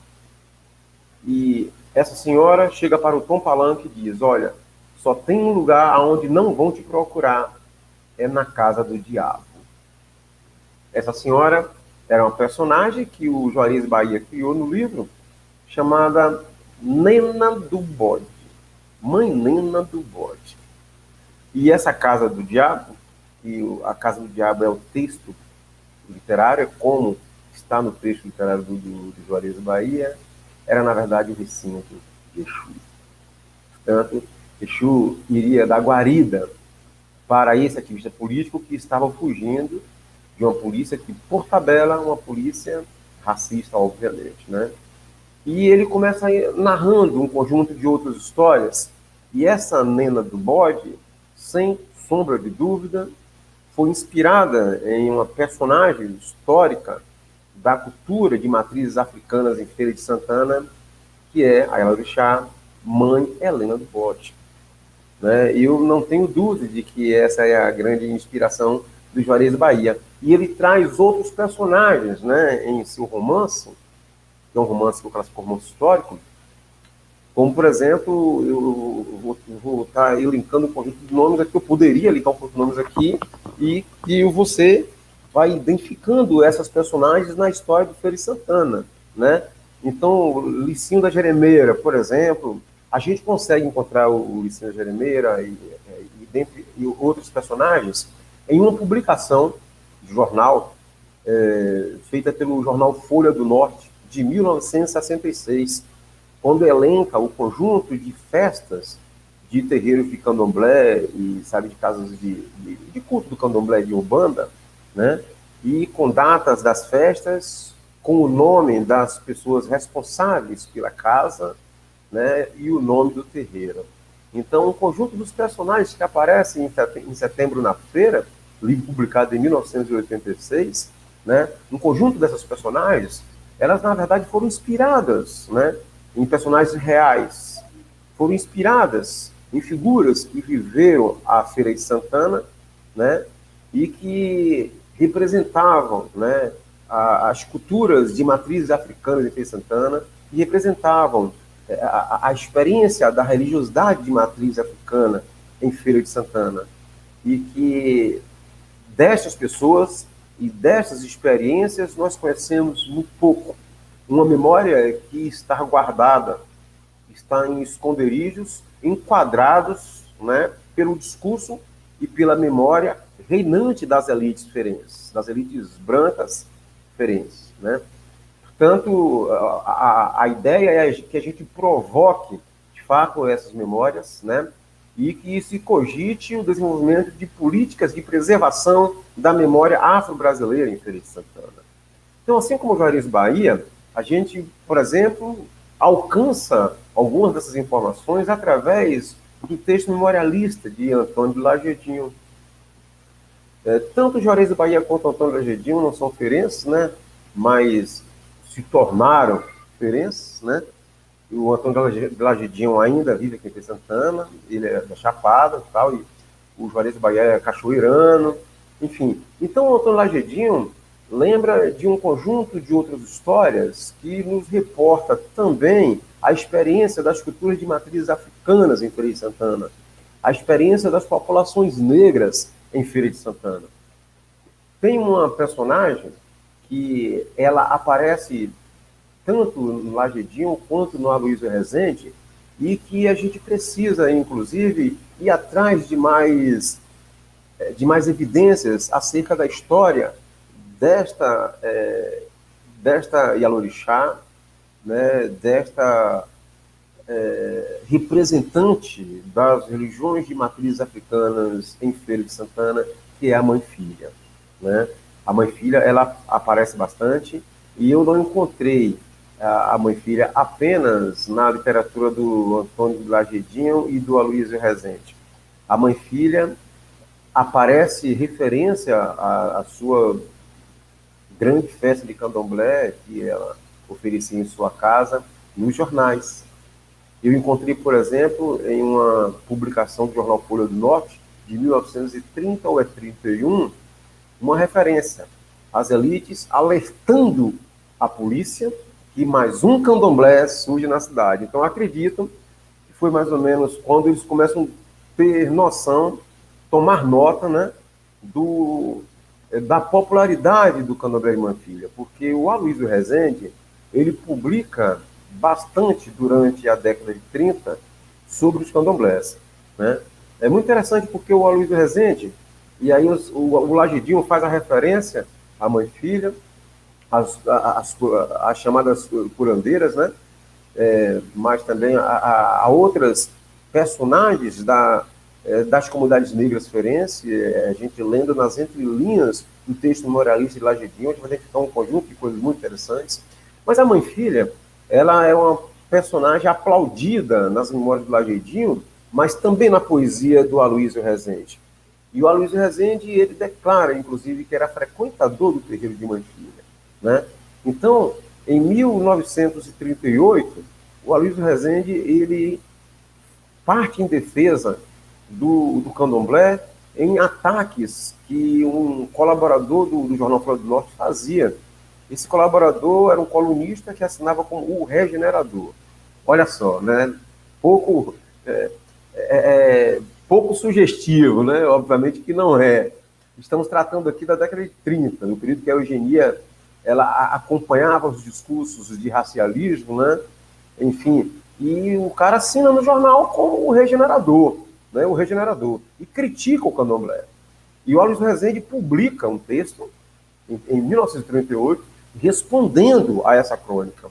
E essa senhora chega para o Tom Palanque e diz, olha, só tem um lugar onde não vão te procurar, é na casa do diabo. Essa senhora era uma personagem que o Juarez Bahia criou no livro, chamada Nena do Bode, Mãe Nena do Bode. E essa casa do diabo, e a casa do diabo é o texto literário, como está no texto literário do Juarez Bahia, era na verdade o recinto de Exu. Portanto, Exu iria dar guarida para esse ativista político que estava fugindo de uma polícia que, por tabela, uma polícia racista, obviamente, né? E ele começa narrando um conjunto de outras histórias. E essa Nena do Bode, sem sombra de dúvida, foi inspirada em uma personagem histórica da cultura de matrizes africanas em Feira de Santana, que é a Ayalorixá, Mãe Helena do Bode. Né? Eu não tenho dúvida de que essa é a grande inspiração do Juarez Bahia. E ele traz outros personagens, né, em seu romance, que é um romance que eu classifico como romance histórico, como, por exemplo, eu vou estar elencando um conjunto de nomes aqui, eu poderia linkar um conjunto de nomes aqui, e que você vai identificando essas personagens na história do Feira de Santana, né? Então, Licinho da Jeremeira, por exemplo, a gente consegue encontrar o Licinho da Jeremeira e outros personagens em uma publicação de jornal feita pelo jornal Folha do Norte, de 1966, quando elenca o conjunto de festas de terreiros de candomblé e, sabe, de casas de culto do candomblé de Umbanda, né? E com datas das festas, com o nome das pessoas responsáveis pela casa, né? E o nome do terreiro. Então, o conjunto dos personagens que aparecem em Setembro na Feira, livro publicado em 1986, né? Um conjunto dessas personagens, elas, na verdade, foram inspiradas, né, em personagens reais, foram inspiradas em figuras que viveram a Feira de Santana, né, e que representavam, né, as culturas de matrizes africanas de Feira de Santana, e representavam a experiência da religiosidade de matriz africana em Feira de Santana, e que destas pessoas e dessas experiências nós conhecemos muito pouco. Uma memória que está guardada, está em esconderijos, enquadrados, né, pelo discurso e pela memória reinante das elites ferenses, das elites brancas ferenses, né? Portanto, a ideia é que a gente provoque, de fato, essas memórias, né? E que se cogite o desenvolvimento de políticas de preservação da memória afro-brasileira em Feira de Santana. Então, assim como o Juarez Bahia, a gente, por exemplo, alcança algumas dessas informações através do texto memorialista de Antônio de Lagedinho. Tanto Juarez Bahia quanto Antônio de Lagedinho não são feirenses, né? Mas se tornaram feirenses, né? O Antônio de Lagedinho ainda vive aqui em Santana, ele é da Chapada e tal, e o Juarez Bahia é cachoeirano, enfim. Então, o Antônio Lagedinho, lembra de um conjunto de outras histórias que nos reporta também a experiência das culturas de matrizes africanas em Feira de Santana, a experiência das populações negras em Feira de Santana. Tem uma personagem que ela aparece tanto no Lagedinho quanto no Aloysio Rezende, e que a gente precisa, inclusive, ir atrás de mais evidências acerca da história desta Yalorixá, né, desta representante das religiões de matrizes africanas em Feira de Santana, que é a Mãe-Filha. Né? A Mãe-Filha, ela aparece bastante, e eu não encontrei a Mãe-Filha apenas na literatura do Antônio Lagedinho e do Aloysio Rezende. A Mãe-Filha aparece referência à sua grande festa de candomblé que ela oferecia em sua casa nos jornais. Eu encontrei, por exemplo, em uma publicação do jornal Folha do Norte, de 1930 ou 31, uma referência às elites alertando a polícia que mais um candomblé surge na cidade. Então, acredito que foi mais ou menos quando eles começam a ter noção, tomar nota, né, da popularidade do candomblé de Mãe-Filha, porque o Aloysio Rezende, ele publica bastante durante a década de 30 sobre os candomblés. Né? É muito interessante porque o Aloysio Rezende, e aí o Lagedinho faz a referência à Mãe-Filha, as chamadas curandeiras, né? Mas também a outras personagens das comunidades negras feirenses, a gente lendo nas entrelinhas do texto memorialista de Lagedinho, a gente vai identificar um conjunto de coisas muito interessantes. Mas a Mãe-Filha, ela é uma personagem aplaudida nas memórias do Lagedinho, mas também na poesia do Aloysio Rezende. E o Aloysio Rezende, ele declara, inclusive, que era frequentador do terreiro de Mãe-Filha. Né? Então, em 1938, o Aloysio Rezende, ele parte em defesa do candomblé em ataques que um colaborador do jornal Folha do Norte fazia. Esse colaborador era um colunista que assinava como o Regenerador. Olha só, né? Pouco sugestivo, né? Obviamente que não é. Estamos tratando aqui da década de 30, no período que a eugenia ela acompanhava os discursos de racialismo, né? Enfim, e o cara assina no jornal como o Regenerador, né? O Regenerador, e critica o candomblé. E o Aloysio Rezende publica um texto, em 1938, respondendo a essa crônica,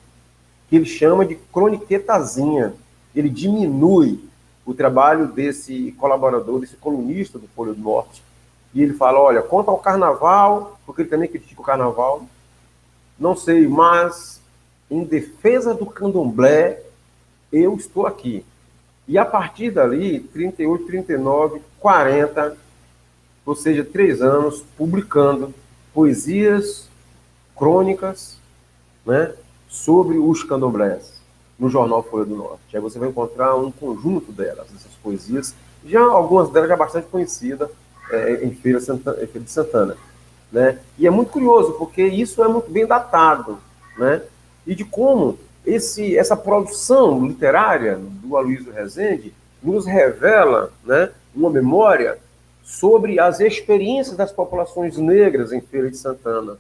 que ele chama de croniquetazinha. Ele diminui o trabalho desse colaborador, desse colunista do Folha do Norte, e ele fala, olha, quanto ao carnaval, porque ele também critica o carnaval, não sei, mas em defesa do candomblé, eu estou aqui. E a partir dali, 38, 39, 40, ou seja, 3 anos, publicando poesias, crônicas, né, sobre os candomblés, no jornal Folha do Norte. Aí você vai encontrar um conjunto delas, essas poesias, já algumas delas já bastante conhecidas em Feira de Santana. Né? E é muito curioso, porque isso é muito bem datado, né? E de como essa produção literária do Aloysio Rezende nos revela, né, uma memória sobre as experiências das populações negras em Feira de Santana.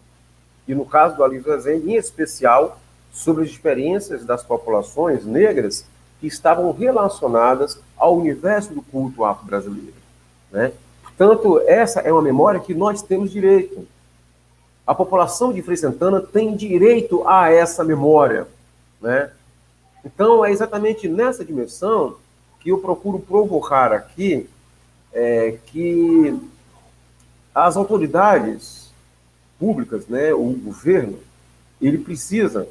E no caso do Aloysio Rezende, em especial, sobre as experiências das populações negras que estavam relacionadas ao universo do culto afro-brasileiro. Né? Portanto, essa é uma memória que nós temos direito. A população de Feira de Santana tem direito a essa memória. Né? Então, é exatamente nessa dimensão que eu procuro provocar aqui que as autoridades públicas, né, o governo, ele precisa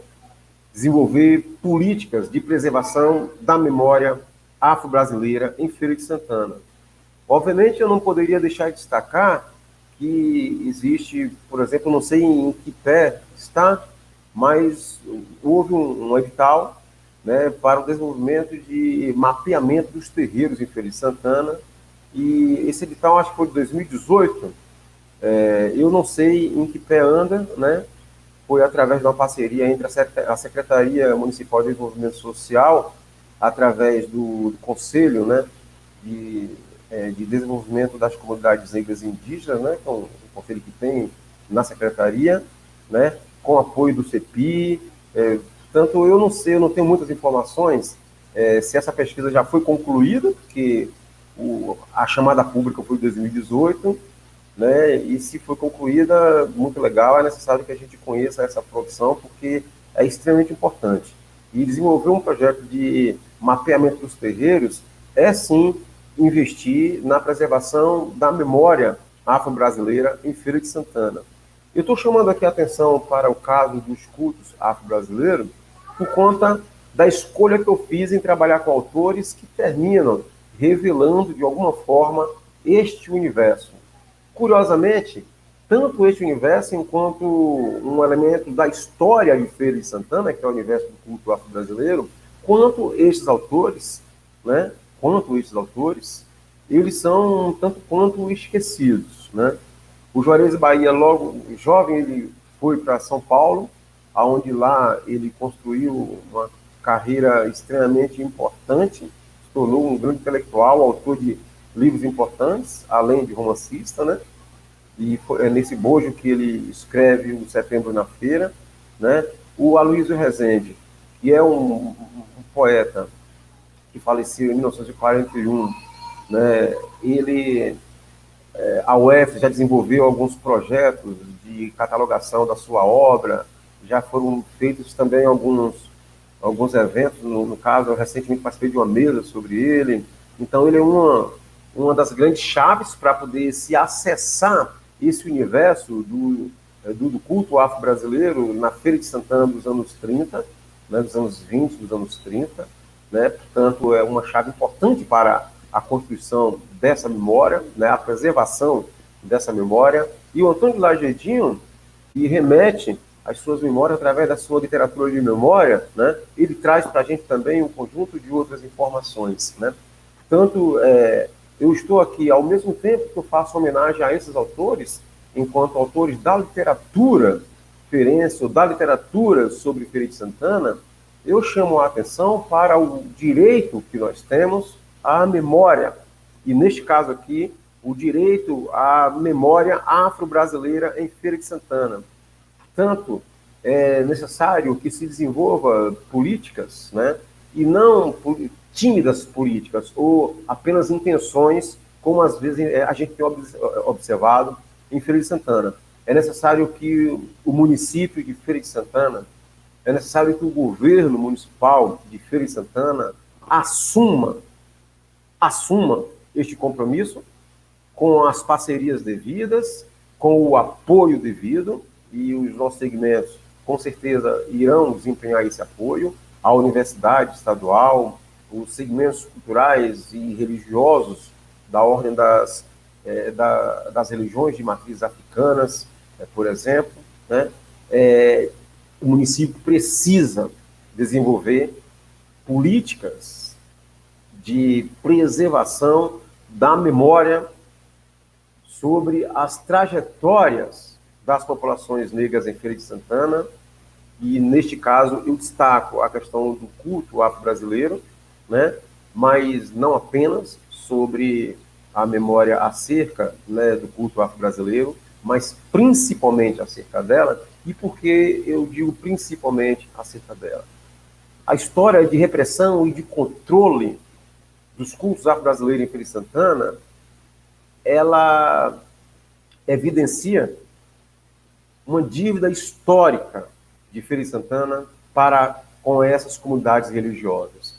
desenvolver políticas de preservação da memória afro-brasileira em Feira de Santana. Obviamente, eu não poderia deixar de destacar que existe, por exemplo, não sei em que pé está, mas houve um edital, né, para o desenvolvimento de mapeamento dos terreiros em Feira de Santana, e esse edital, acho que foi de 2018, Eu não sei em que pé anda, né? Foi através de uma parceria entre a Secretaria Municipal de Desenvolvimento Social, através do Conselho, né, de Desenvolvimento das Comunidades Negras e Indígenas, né, que é um conselho que tem na Secretaria, né, com apoio do CEPI. Portanto, eu não sei, eu não tenho muitas informações se essa pesquisa já foi concluída, porque a chamada pública foi em 2018, né? E se foi concluída, muito legal, é necessário que a gente conheça essa produção, porque é extremamente importante. E desenvolver um projeto de mapeamento dos terreiros é, sim, investir na preservação da memória afro-brasileira em Feira de Santana. Eu estou chamando aqui a atenção para o caso dos cultos afro-brasileiros por conta da escolha que eu fiz em trabalhar com autores que terminam revelando, de alguma forma, este universo. Curiosamente, tanto este universo enquanto um elemento da história de Feira de Santana, que é o universo do culto afro-brasileiro, quanto estes autores, né, eles são tanto quanto esquecidos, né? O Juarez Bahia, logo jovem, ele foi para São Paulo, aonde lá ele construiu uma carreira extremamente importante, se tornou um grande intelectual, autor de livros importantes, além de romancista, né? E é nesse bojo que ele escreve o Setembro na Feira, né? O Aloysio Rezende, que é um poeta que faleceu em 1941, né? A UF já desenvolveu alguns projetos de catalogação da sua obra, já foram feitos também alguns eventos, no caso, eu recentemente participei de uma mesa sobre ele. Então, ele é uma das grandes chaves para poder se acessar esse universo do culto afro-brasileiro na Feira de Santana dos anos 30, né, dos anos 20, dos anos 30. Né? Portanto, é uma chave importante para a construção dessa memória, né, a preservação dessa memória. E o Antônio Lagedinho, que remete as suas memórias através da sua literatura de memória, né, ele traz para a gente também um conjunto de outras informações. Né? Portanto, eu estou aqui, ao mesmo tempo que eu faço homenagem a esses autores, enquanto autores da literatura ferense, ou da literatura sobre Feira de Santana, eu chamo a atenção para o direito que nós temos à memória, e neste caso aqui, o direito à memória afro-brasileira em Feira de Santana. Portanto, é necessário que se desenvolva políticas, né, e não tímidas políticas, ou apenas intenções, como às vezes a gente tem observado em Feira de Santana. É necessário que o município de Feira de Santana, é necessário que o governo municipal de Feira de Santana assuma este compromisso com as parcerias devidas, com o apoio devido, e os nossos segmentos, com certeza, irão desempenhar esse apoio, a universidade estadual, os segmentos culturais e religiosos da ordem das religiões de matrizes africanas, por exemplo, né? O município precisa desenvolver políticas de preservação da memória sobre as trajetórias das populações negras em Feira de Santana, e neste caso eu destaco a questão do culto afro-brasileiro, né, mas não apenas sobre a memória acerca, né, do culto afro-brasileiro, mas principalmente acerca dela. E por que eu digo principalmente acerca dela? A história de repressão e de controle dos cultos afro-brasileiros em Feira de Santana, ela evidencia uma dívida histórica de Feira de Santana para com essas comunidades religiosas.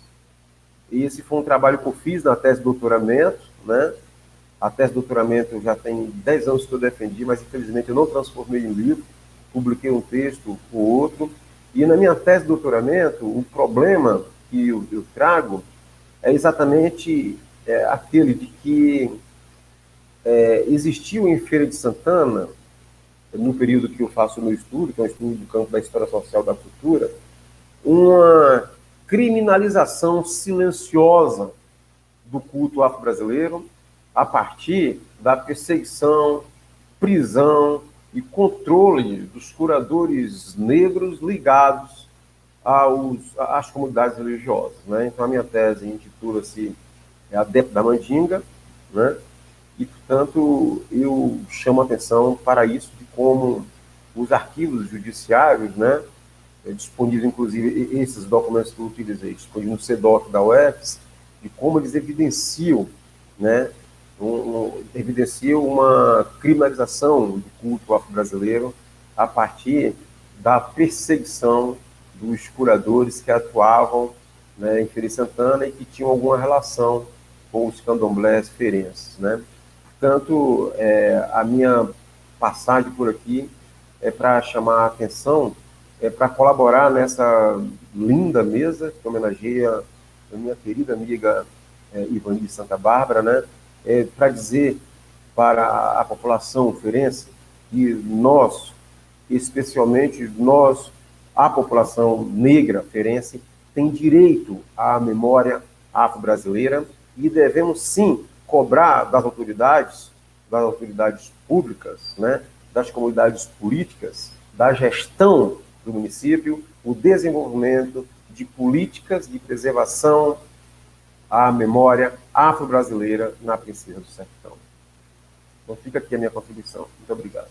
E esse foi um trabalho que eu fiz na tese de doutoramento, né? A tese de doutoramento já tem 10 anos que eu defendi, mas infelizmente eu não transformei em livro, publiquei um texto ou outro, e na minha tese de doutoramento, o problema que eu trago é exatamente aquele de que existiu em Feira de Santana, no período que eu faço o meu estudo, que é um estudo do campo da história social da cultura, uma criminalização silenciosa do culto afro-brasileiro a partir da perseguição prisão e controle dos curadores negros ligados às comunidades religiosas, né? Então, a minha tese intitula-se Adepto da Mandinga, né? E, portanto, eu chamo a atenção para isso, de como os arquivos judiciários, né, disponíveis, inclusive, esses documentos que eu utilizei, disponíveis no CEDOC da UFES, de como eles evidenciam, né, evidenciam uma criminalização do culto afro-brasileiro a partir da perseguição dos curadores que atuavam, né, em Feira de Santana e que tinham alguma relação com os candomblés feirenses, né? Portanto, a minha passagem por aqui é para chamar a atenção, para colaborar nessa linda mesa que homenageia a minha querida amiga Ivani de Santa Bárbara, né? Para dizer para a população feirense que nós, especialmente nós, a população negra feirense, tem direito à memória afro-brasileira e devemos, sim, cobrar das autoridades públicas, né, das comunidades políticas, da gestão do município, o desenvolvimento de políticas de preservação à memória afro-brasileira na Princesa do Sertão. Então, fica aqui a minha contribuição. Muito obrigado.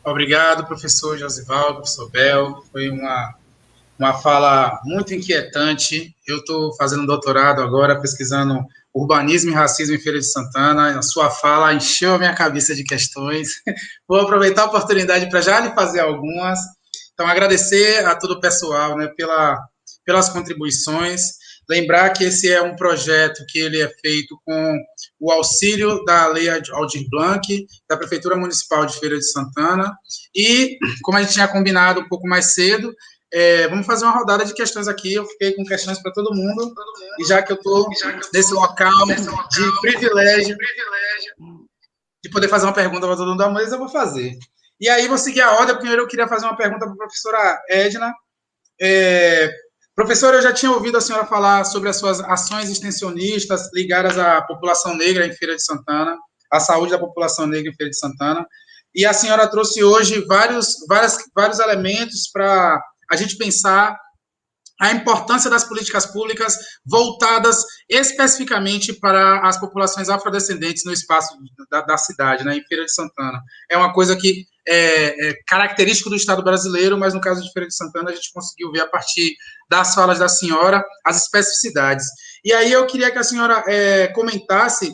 Obrigado, professor Josivaldo, professor Bel. Foi uma fala muito inquietante. Eu estou fazendo doutorado agora, pesquisando urbanismo e racismo em Feira de Santana. A sua fala encheu a minha cabeça de questões. Vou aproveitar a oportunidade para já lhe fazer algumas. Então, agradecer a todo o pessoal, né, pelas contribuições. Lembrar que esse é um projeto que ele é feito com o auxílio da Lei Aldir Blanc, da Prefeitura Municipal de Feira de Santana. E, como a gente tinha combinado um pouco mais cedo, vamos fazer uma rodada de questões aqui. Eu fiquei com questões para todo mundo, e já que eu estou nesse local de privilégio de poder fazer uma pergunta para todo mundo da mesa, eu vou fazer. E aí, vou seguir a ordem. Primeiro, eu queria fazer uma pergunta para a professora Edna. Professora, eu já tinha ouvido a senhora falar sobre as suas ações extensionistas ligadas à população negra em Feira de Santana, à saúde da população negra em Feira de Santana, e a senhora trouxe hoje vários elementos para a gente pensar a importância das políticas públicas voltadas especificamente para as populações afrodescendentes no espaço da cidade, né, em Feira de Santana. É uma coisa que é característico do Estado brasileiro, mas no caso de Feira de Santana a gente conseguiu ver a partir das falas da senhora as especificidades. E aí eu queria que a senhora comentasse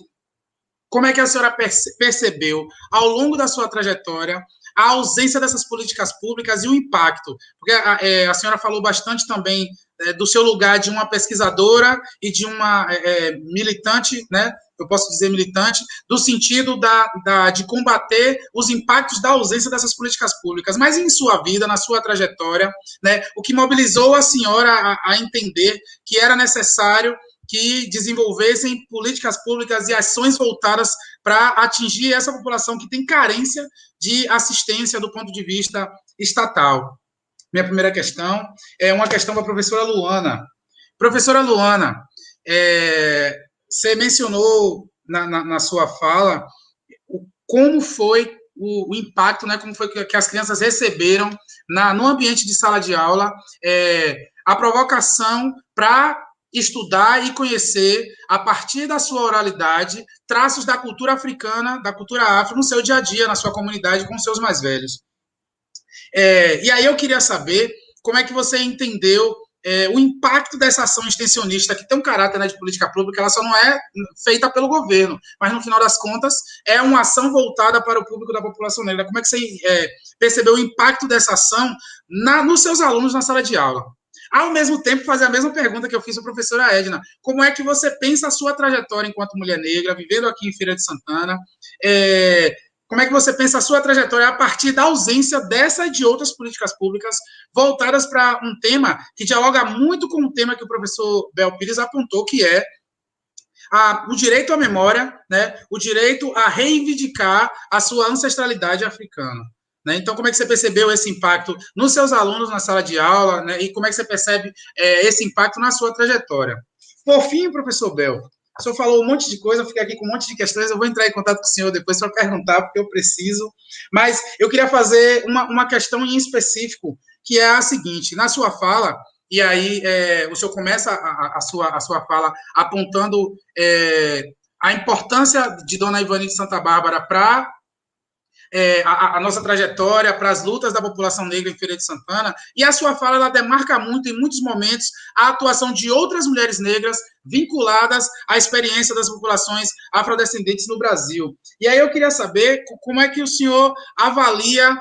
como é que a senhora percebeu, ao longo da sua trajetória, a ausência dessas políticas públicas e o impacto? Porque a senhora falou bastante também do seu lugar de uma pesquisadora e de uma militante, né? Eu posso dizer militante, do sentido de combater os impactos da ausência dessas políticas públicas. Mas em sua vida, na sua trajetória, né, o que mobilizou a senhora a entender que era necessário que desenvolvessem políticas públicas e ações voltadas para atingir essa população que tem carência de assistência do ponto de vista estatal. Minha primeira questão é uma questão para a professora Luana. Professora Luana, você mencionou na sua fala como foi o impacto, né, como foi que as crianças receberam no ambiente de sala de aula a provocação para estudar e conhecer, a partir da sua oralidade, traços da cultura africana, da cultura afro, no seu dia a dia, na sua comunidade, com os seus mais velhos. E aí eu queria saber como é que você entendeu o impacto dessa ação extensionista, que tem um caráter, né, de política pública, ela só não é feita pelo governo, mas, no final das contas, é uma ação voltada para o público da população negra. Como é que você percebeu o impacto dessa ação nos seus alunos na sala de aula? Ao mesmo tempo, fazer a mesma pergunta que eu fiz à professora Edna: como é que você pensa a sua trajetória enquanto mulher negra, vivendo aqui em Feira de Santana? Como é que você pensa a sua trajetória a partir da ausência dessa e de outras políticas públicas voltadas para um tema que dialoga muito com o tema que o professor Bel Pires apontou, que é o direito à memória, né, o direito a reivindicar a sua ancestralidade africana? Então, como é que você percebeu esse impacto nos seus alunos na sala de aula, né, e como é que você percebe esse impacto na sua trajetória? Por fim, professor Bel, O senhor falou um monte de coisa, eu fiquei aqui com um monte de questões, eu vou entrar em contato com o senhor depois para perguntar, porque eu preciso. Mas eu queria fazer uma questão em específico, que é a seguinte: na sua fala, e aí o senhor começa a sua fala apontando a importância de Dona Ivani de Santa Bárbara para a nossa trajetória, para as lutas da população negra em Feira de Santana, e a sua fala ela demarca muito, em muitos momentos, a atuação de outras mulheres negras vinculadas à experiência das populações afrodescendentes no Brasil. E aí eu queria saber como é que o senhor avalia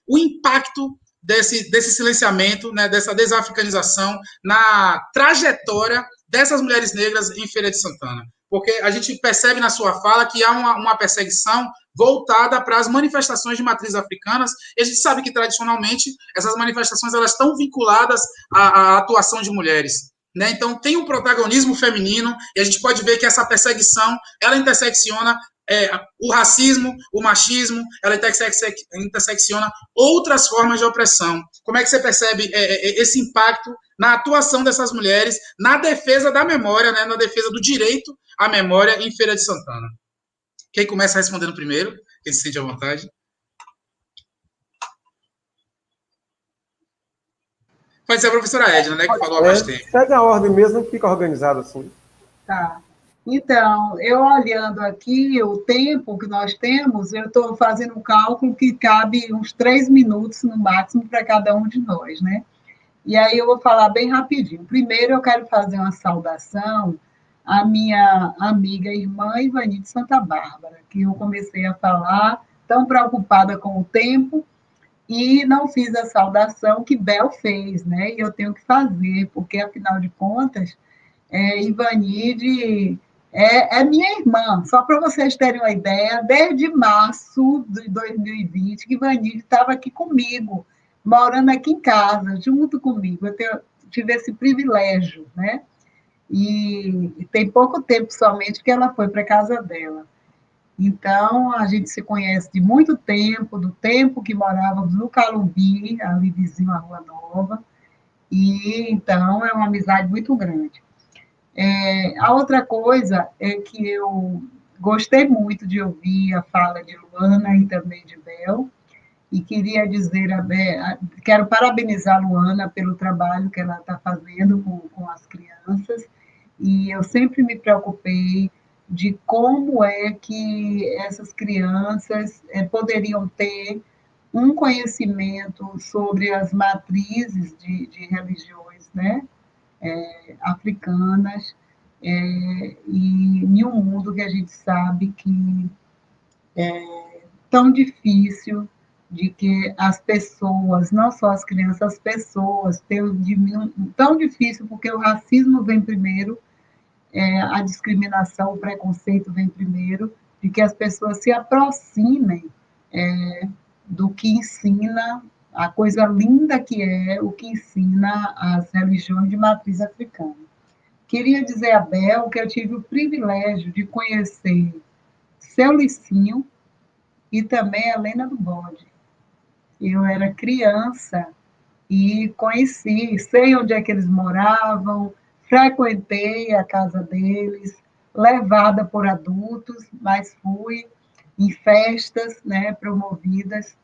o impacto desse silenciamento, né, dessa desafricanização na trajetória dessas mulheres negras em Feira de Santana. Porque a gente percebe na sua fala que há uma perseguição voltada para as manifestações de matriz africanas, e a gente sabe que, tradicionalmente, essas manifestações elas estão vinculadas à atuação de mulheres. Né? Então, tem um protagonismo feminino, e a gente pode ver que essa perseguição, ela intersecciona o racismo, o machismo, ela intersecciona outras formas de opressão. Como é que você percebe esse impacto na atuação dessas mulheres, na defesa da memória, né? Na defesa do direito à memória em Feira de Santana? Quem começa respondendo primeiro? Quem se sente à vontade? Pode ser a professora Edna, né, que falou há mais tempo. Segue a ordem mesmo, fica organizado assim. Tá. Então, eu olhando aqui o tempo que nós temos, eu estou fazendo um cálculo que cabe uns 3 minutos no máximo para cada um de nós, né? E aí eu vou falar bem rapidinho. Primeiro, eu quero fazer uma saudação à minha amiga e irmã Ivani de Santa Bárbara, que eu comecei a falar tão preocupada com o tempo e não fiz a saudação que Bel fez, né? E eu tenho que fazer, porque, afinal de contas, Ivanide é minha irmã. Só para vocês terem uma ideia, desde março de 2020, que Ivanide estava aqui comigo, morando aqui em casa, junto comigo. Eu tive esse privilégio, né? E tem pouco tempo somente que ela foi para a casa dela. Então, a gente se conhece de muito tempo, do tempo que morávamos no Calumbi, ali vizinho à Rua Nova, e então é uma amizade muito grande. A outra coisa é que eu gostei muito de ouvir a fala de Luana e também de Bel, e queria dizer, quero parabenizar a Luana pelo trabalho que ela está fazendo com as crianças, e eu sempre me preocupei de como é que essas crianças poderiam ter um conhecimento sobre as matrizes de religiões, né, africanas, e em um mundo que a gente sabe que é tão difícil de que as pessoas, não só as crianças, as pessoas, tão difícil porque o racismo vem primeiro, a discriminação, o preconceito vem primeiro, de que as pessoas se aproximem do que ensina, a coisa linda que é o que ensina as religiões de matriz africana. Queria dizer a Bel que eu tive o privilégio de conhecer Seu Licinho e também a Helena do Bode. Eu era criança e conheci, sei onde é que eles moravam, frequentei a casa deles, levada por adultos, mas fui em festas, né, promovidas.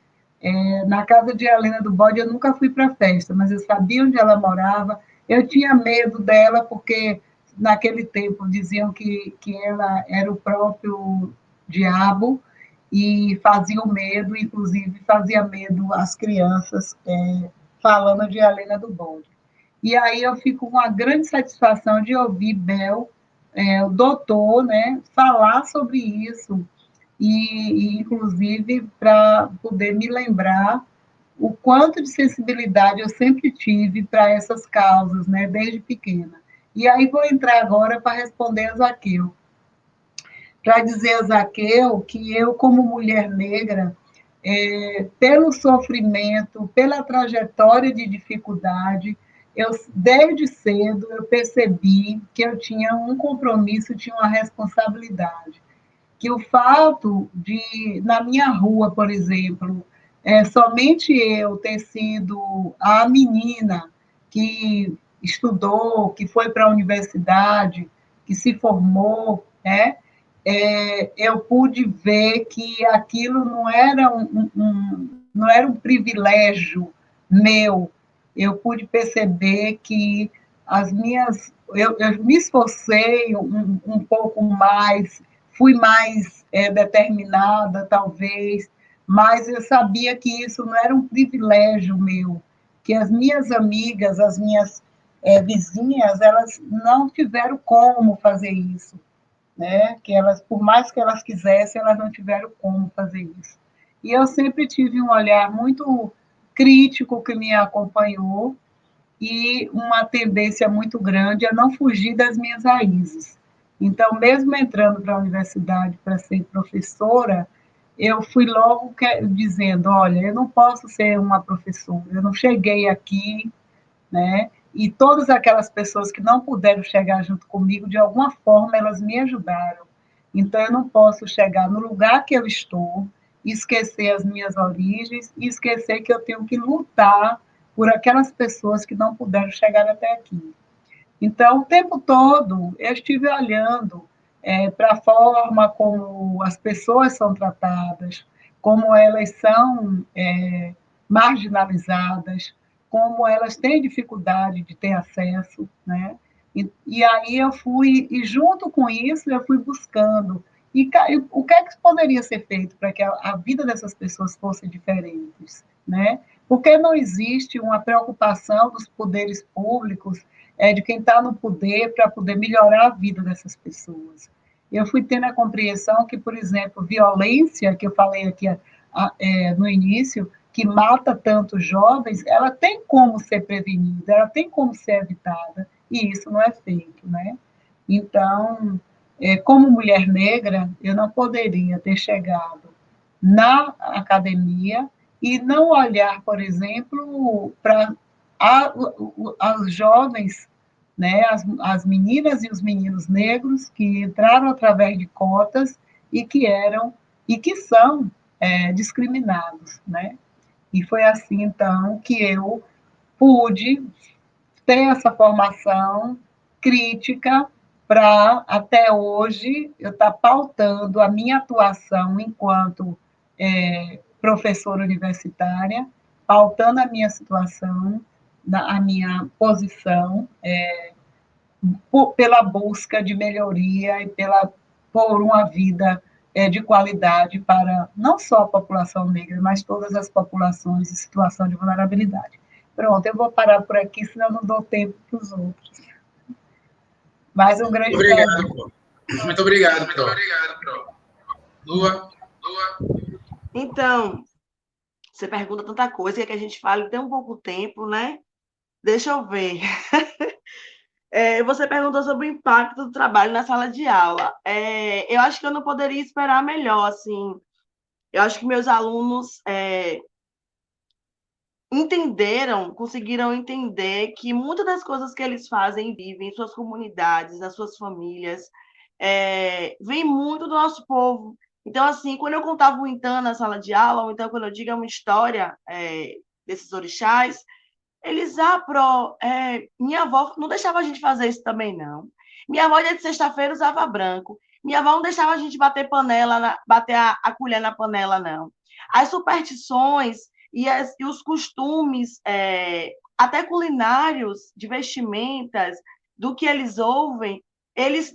Na casa de Helena do Bode eu nunca fui para festa, mas eu sabia onde ela morava. Eu tinha medo dela porque naquele tempo diziam que ela era o próprio diabo e fazia medo, inclusive fazia medo às crianças, falando de Helena do Bode. E aí eu fico com uma grande satisfação de ouvir Bel, o doutor, né, falar sobre isso, e inclusive para poder me lembrar o quanto de sensibilidade eu sempre tive para essas causas, né, desde pequena. E aí vou entrar agora para responder a Zaqueu. Para dizer a Zaqueu que eu, como mulher negra, pelo sofrimento, pela trajetória de dificuldade, desde cedo, eu percebi que eu tinha um compromisso, tinha uma responsabilidade. Que o fato de, na minha rua, por exemplo, somente eu ter sido a menina que estudou, que foi para a universidade, que se formou, né? Eu pude ver que aquilo não era não era um privilégio meu. Eu pude perceber que eu me esforcei um pouco mais, fui mais determinada, talvez, mas eu sabia que isso não era um privilégio meu, que as minhas amigas, as minhas vizinhas, elas não tiveram como fazer isso, né? Que elas, por mais que elas quisessem, elas não tiveram como fazer isso. E eu sempre tive um olhar muito crítico que me acompanhou e uma tendência muito grande a não fugir das minhas raízes. Então, mesmo entrando para a universidade para ser professora, eu fui logo dizendo, olha, eu não posso ser uma professora, eu não cheguei aqui, né? E todas aquelas pessoas que não puderam chegar junto comigo, de alguma forma, elas me ajudaram. Então, eu não posso chegar no lugar que eu estou, esquecer as minhas origens e esquecer que eu tenho que lutar por aquelas pessoas que não puderam chegar até aqui. Então, o tempo todo, eu estive olhando para a forma como as pessoas são tratadas, como elas são marginalizadas, como elas têm dificuldade de ter acesso, né? E aí eu fui, e junto com isso, eu fui buscando. E o que é que poderia ser feito para que a vida dessas pessoas fosse diferente, né? Porque não existe uma preocupação dos poderes públicos, de quem está no poder, para poder melhorar a vida dessas pessoas. Eu fui tendo a compreensão que, por exemplo, violência, que eu falei aqui no início, que mata tantos jovens, ela tem como ser prevenida, ela tem como ser evitada, e isso não é feito, né? Então, como mulher negra, eu não poderia ter chegado na academia e não olhar, por exemplo, para as jovens, né, as meninas e os meninos negros que entraram através de cotas e que eram e que são discriminados, né? E foi assim, então, que eu pude ter essa formação crítica para, até hoje, eu estar pautando a minha atuação enquanto professora universitária, pautando a minha situação, a minha posição, pela busca de melhoria e por uma vida de qualidade para não só a população negra, mas todas as populações em situação de vulnerabilidade. Pronto, eu vou parar por aqui, senão não dou tempo para os outros. Mais um grande prazer. Muito obrigado, Pro. Lua? Então, você pergunta tanta coisa, que a gente fala em tão pouco tempo, né? Deixa eu ver. Você perguntou sobre o impacto do trabalho na sala de aula. Eu acho que eu não poderia esperar melhor, assim. Eu acho que meus alunos conseguiram entender que muitas das coisas que eles fazem e vivem em suas comunidades, nas suas famílias, vem muito do nosso povo. Então, assim, quando eu contava o Intã na sala de aula, ou então quando eu digo uma história desses orixás, eles, minha avó não deixava a gente fazer isso também, não. Minha avó, dia de sexta-feira, usava branco. Minha avó não deixava a gente bater bater a colher na panela, não. As superstições e os costumes, até culinários, de vestimentas, do que eles ouvem, eles se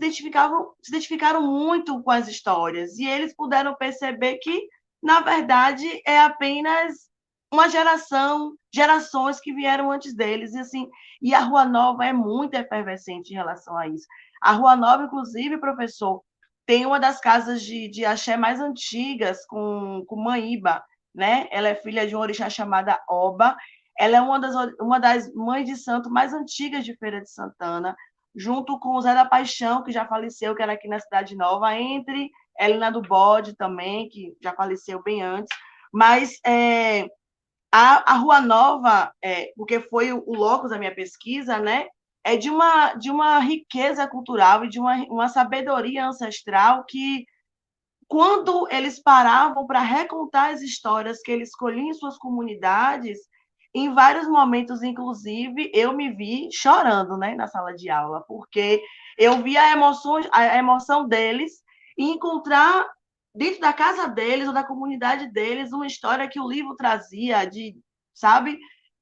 identificaram muito com as histórias. E eles puderam perceber que, na verdade, é apenas uma gerações que vieram antes deles, e assim, e a Rua Nova é muito efervescente em relação a isso. A Rua Nova, inclusive, professor, tem uma das casas de axé mais antigas, com Maíba, né? Ela é filha de um orixá chamada Oba, ela é uma das mães de santo mais antigas de Feira de Santana, junto com o Zé da Paixão, que já faleceu, que era aqui na Cidade Nova, entre Helena do Bode também, que já faleceu bem antes, mas a Rua Nova, porque foi o locus da minha pesquisa, né? É de uma riqueza cultural e de uma sabedoria ancestral que, quando eles paravam para recontar as histórias que eles escolhiam em suas comunidades, em vários momentos, inclusive, eu me vi chorando, né, na sala de aula, porque Eu vi a emoção deles e encontrar dentro da casa deles ou da comunidade deles uma história que o livro trazia de, sabe,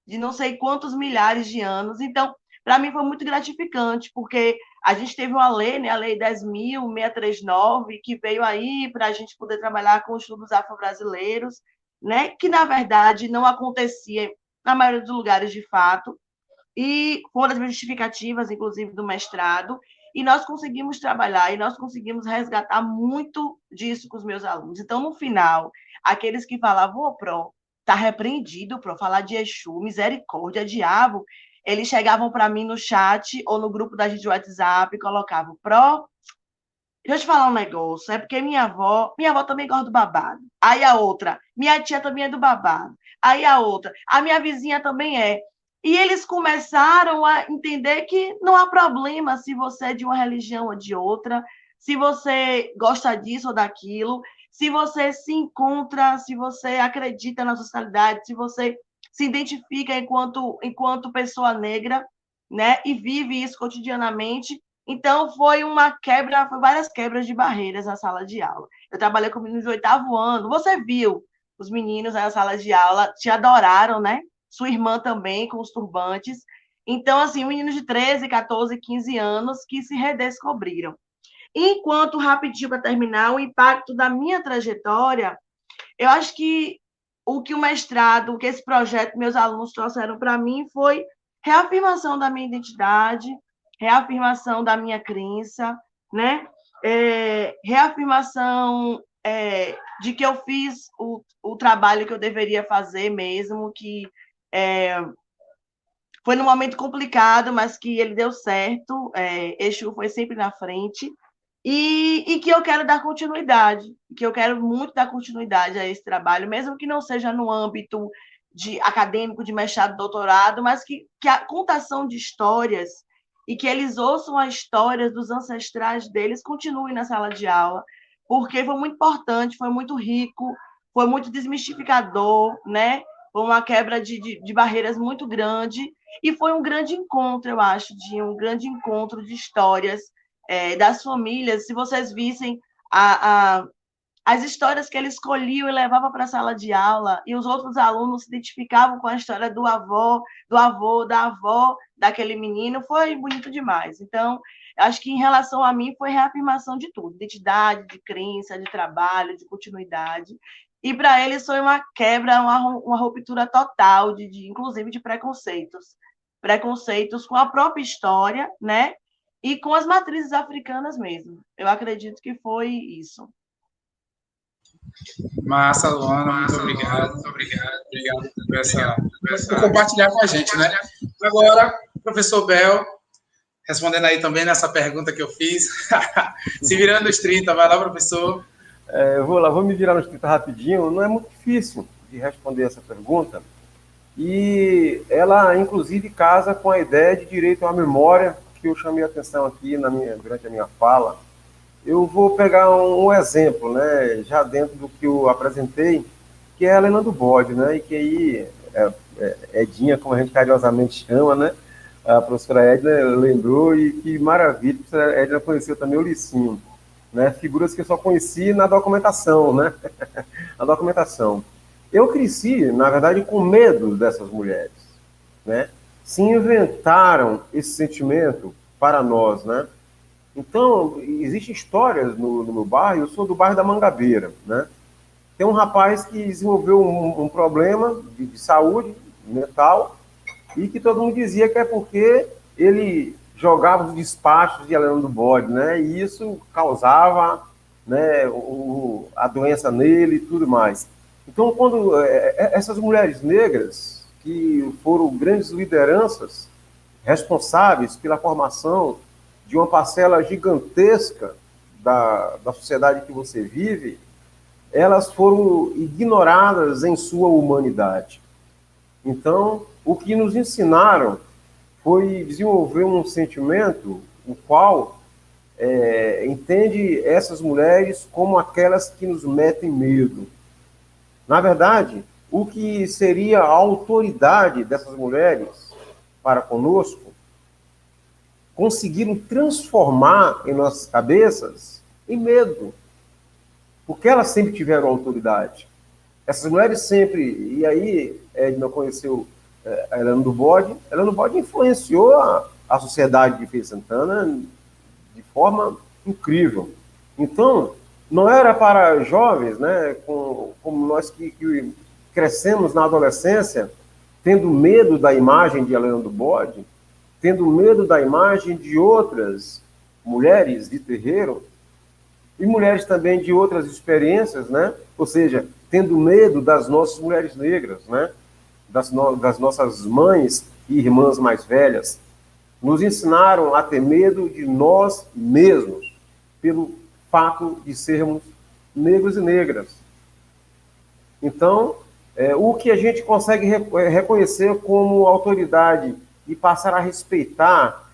de não sei quantos milhares de anos. Então, para mim foi muito gratificante, porque a gente teve uma lei, né, a Lei 10.639, que veio aí para a gente poder trabalhar com os estudos afro-brasileiros, né, que, na verdade, não acontecia na maioria dos lugares de fato, e foram as justificativas, inclusive, do mestrado, e nós conseguimos trabalhar, e nós conseguimos resgatar muito disso com os meus alunos. Então, no final, aqueles que falavam, ô, Pro, tá repreendido, Pro, falar de Exu, misericórdia, diabo, eles chegavam para mim no chat ou no grupo da gente do WhatsApp e colocavam, Pro, deixa eu te falar um negócio, é porque minha avó também gosta do babado. Aí a outra, minha tia também é do babado. Aí a outra, a minha vizinha também é. E eles começaram a entender que não há problema se você é de uma religião ou de outra, se você gosta disso ou daquilo, se você se encontra, se você acredita na sociedade, se você se identifica enquanto pessoa negra, né, e vive isso cotidianamente. Então, foi várias quebras de barreiras na sala de aula. Eu trabalhei com meninos de 8º ano, você viu os meninos na sala de aula, te adoraram, né? Sua irmã também, com os turbantes. Então, assim, meninos de 13, 14, 15 anos que se redescobriram. Enquanto, rapidinho para terminar, o impacto da minha trajetória, eu acho que o que o mestrado, o que esse projeto, meus alunos trouxeram para mim foi reafirmação da minha identidade, reafirmação da minha crença, né? Reafirmação de que eu fiz o trabalho que eu deveria fazer mesmo, que foi num momento complicado, mas que ele deu certo, Exu foi sempre na frente, e que eu quero dar continuidade, que eu quero muito dar continuidade a esse trabalho, mesmo que não seja no âmbito de acadêmico, de mestrado, doutorado, mas que a contação de histórias e que eles ouçam as histórias dos ancestrais deles continue na sala de aula, porque foi muito importante, foi muito rico, foi muito desmistificador, né? Foi uma quebra de barreiras muito grande, e foi um grande encontro, eu acho, um grande encontro de histórias das famílias. Se vocês vissem as histórias que ele escolhia e levava para a sala de aula, e os outros alunos se identificavam com a história do avô, da avó daquele menino, foi bonito demais. Então, acho que em relação a mim foi reafirmação de tudo, identidade, de crença, de trabalho, de continuidade. E para eles foi uma quebra, uma ruptura total, inclusive de preconceitos. Preconceitos com a própria história, né? E com as matrizes africanas mesmo. Eu acredito que foi isso. Massa, Luana, muito obrigado. Obrigado por compartilhar com a gente, né? Agora, professor Bel, respondendo aí também nessa pergunta que eu fiz, se virando nos 30, vai lá, professor. Eu vou me virar nos 30 rapidinho, não é muito difícil de responder essa pergunta, e ela, inclusive, casa com a ideia de direito à memória, que eu chamei a atenção aqui durante a minha fala. Eu vou pegar um exemplo, né, já dentro do que eu apresentei, que é a Helena do Bode, né, e que aí Edinha, como a gente carinhosamente chama, né, a professora Edna lembrou, e que maravilha, a professora Edna conheceu também o Licinho, né, figuras que eu só conheci na documentação, né, na documentação. Eu cresci, na verdade, com medo dessas mulheres, né, se inventaram esse sentimento para nós, né. Então, existem histórias no meu bairro, eu sou do bairro da Mangabeira, né? Tem um rapaz que desenvolveu um problema de saúde mental, e que todo mundo dizia que é porque ele jogava os despachos de Helena do Bode, né? E isso causava, né, a doença nele e tudo mais. Então, quando essas mulheres negras, que foram grandes lideranças responsáveis pela formação de uma parcela gigantesca da sociedade que você vive, elas foram ignoradas em sua humanidade. Então, o que nos ensinaram foi desenvolver um sentimento, o qual entende essas mulheres como aquelas que nos metem medo. Na verdade, o que seria a autoridade dessas mulheres para conosco conseguiram transformar em nossas cabeças em medo, porque elas sempre tiveram autoridade. Essas mulheres sempre, e aí Edna conheceu a Helena do Bode. Helena do Bode influenciou a sociedade de Feira de Santana de forma incrível. Então, não era para jovens, né, como nós que crescemos na adolescência, tendo medo da imagem de Helena do Bode, tendo medo da imagem de outras mulheres de terreiro, e mulheres também de outras experiências, né? Ou seja, tendo medo das nossas mulheres negras, né? Das nossas mães e irmãs mais velhas, nos ensinaram a ter medo de nós mesmos, pelo fato de sermos negros e negras. Então, o que a gente consegue reconhecer como autoridade e passar a respeitar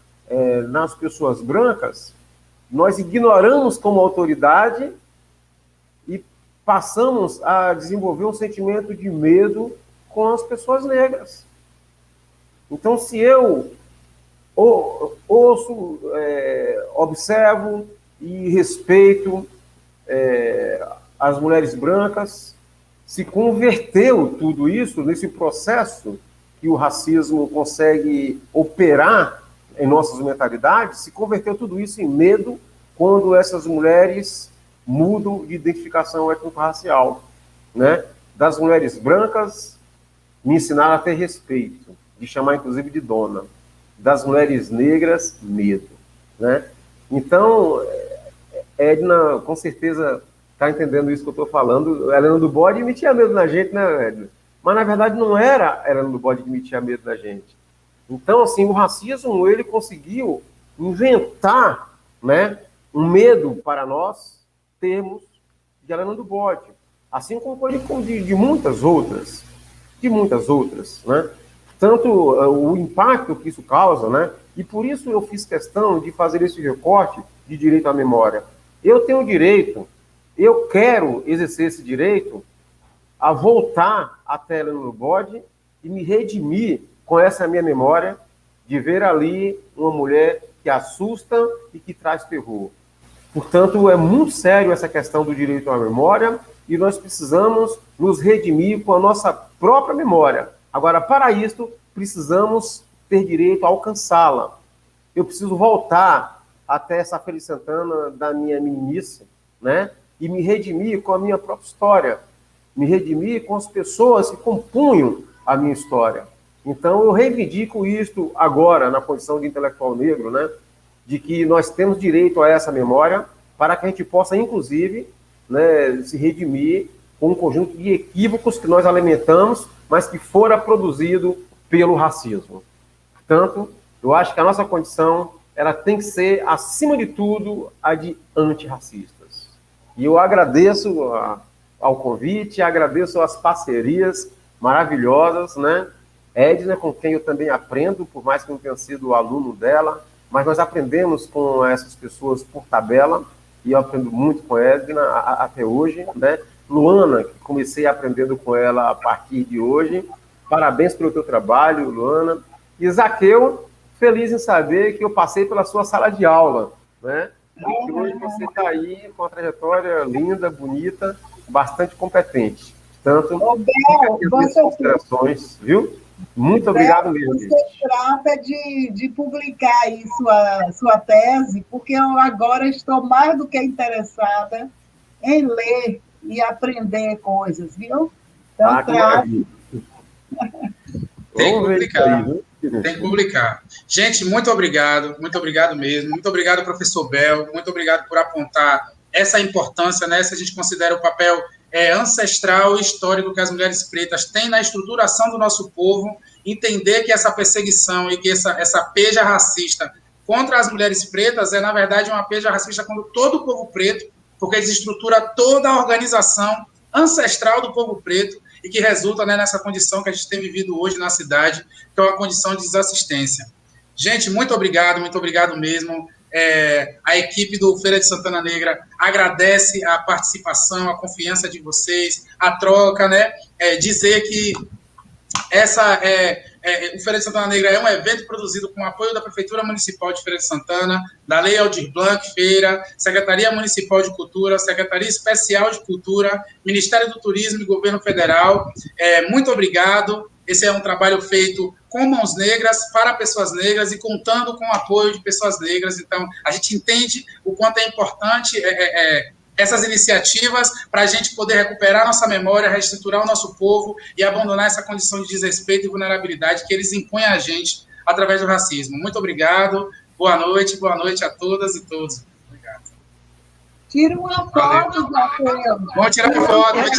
nas pessoas brancas, nós ignoramos como autoridade e passamos a desenvolver um sentimento de medo com as pessoas negras. Então, se eu ouço, observo e respeito as mulheres brancas, se converteu tudo isso nesse processo que o racismo consegue operar em nossas mentalidades, se converteu tudo isso em medo quando essas mulheres mudam de identificação étnico-racial, né? Das mulheres brancas, me ensinaram a ter respeito, de chamar inclusive de dona. Das mulheres negras, medo, né? Então, Edna, com certeza, está entendendo isso que eu estou falando. A Helena do Bode metia medo na gente, né, Edna? Mas, na verdade, não era a Helena do Bode que metia medo na gente. Então, assim, o racismo, ele conseguiu inventar, né, um medo para nós termos de Helena do Bode. Assim como de muitas outras, né? Tanto o impacto que isso causa, né? E por isso eu fiz questão de fazer esse recorte de direito à memória. Eu tenho direito, eu quero exercer esse direito a voltar até Helena do Bode e me redimir com essa minha memória de ver ali uma mulher que assusta e que traz terror. Portanto, é muito sério essa questão do direito à memória e nós precisamos nos redimir com a nossa própria memória. Agora, para isso, precisamos ter direito a alcançá-la. Eu preciso voltar até essa Feira de Santana da minha meninice, né? E me redimir com a minha própria história. Me redimir com as pessoas que compunham a minha história. Então, eu reivindico isto agora, na condição de intelectual negro, né? De que nós temos direito a essa memória para que a gente possa, inclusive, né, se redimir com um conjunto de equívocos que nós alimentamos, mas que fora produzido pelo racismo. Portanto, eu acho que a nossa condição ela tem que ser, acima de tudo, a de antirracistas. E eu agradeço ao convite, agradeço as parcerias maravilhosas, né? Edna, com quem eu também aprendo, por mais que eu não tenha sido aluno dela, mas nós aprendemos com essas pessoas por tabela, e eu aprendo muito com a Edna até hoje, né? Luana, que comecei aprendendo com ela a partir de hoje, parabéns pelo teu trabalho, Luana. E Zaqueu, feliz em saber que eu passei pela sua sala de aula, né? E hoje você está aí com uma trajetória linda, bonita, bastante competente. Portanto, fica aqui as considerações, viu? Muito obrigado mesmo. Você trata de publicar aí sua tese, porque eu agora estou mais do que interessada em ler e aprender coisas, viu? Então, tem que publicar. Tem que publicar. Gente, muito obrigado mesmo. Muito obrigado, professor Bel. Muito obrigado por apontar essa importância, né? Se a gente considera o papel ancestral e histórico que as mulheres pretas têm na estruturação do nosso povo, entender que essa perseguição e que essa peja racista contra as mulheres pretas na verdade, uma peja racista contra todo o povo preto, porque desestrutura toda a organização ancestral do povo preto e que resulta, né, nessa condição que a gente tem vivido hoje na cidade, que é uma condição de desassistência. Gente, muito obrigado mesmo. A equipe do Feira de Santana Negra agradece a participação, a confiança de vocês, a troca, né? Dizer que essa o Feira de Santana Negra é um evento produzido com apoio da Prefeitura Municipal de Feira de Santana, da Lei Aldir Blanc Feira, Secretaria Municipal de Cultura, Secretaria Especial de Cultura, Ministério do Turismo e Governo Federal. Muito obrigado. Esse é um trabalho feito com mãos negras, para pessoas negras e contando com o apoio de pessoas negras. Então, a gente entende o quanto é importante essas iniciativas para a gente poder recuperar nossa memória, reestruturar o nosso povo e abandonar essa condição de desrespeito e vulnerabilidade que eles impõem a gente através do racismo. Muito obrigado, boa noite a todas e todos. Obrigado. Tira uma foto, Zaqueu. Vamos tirar uma foto.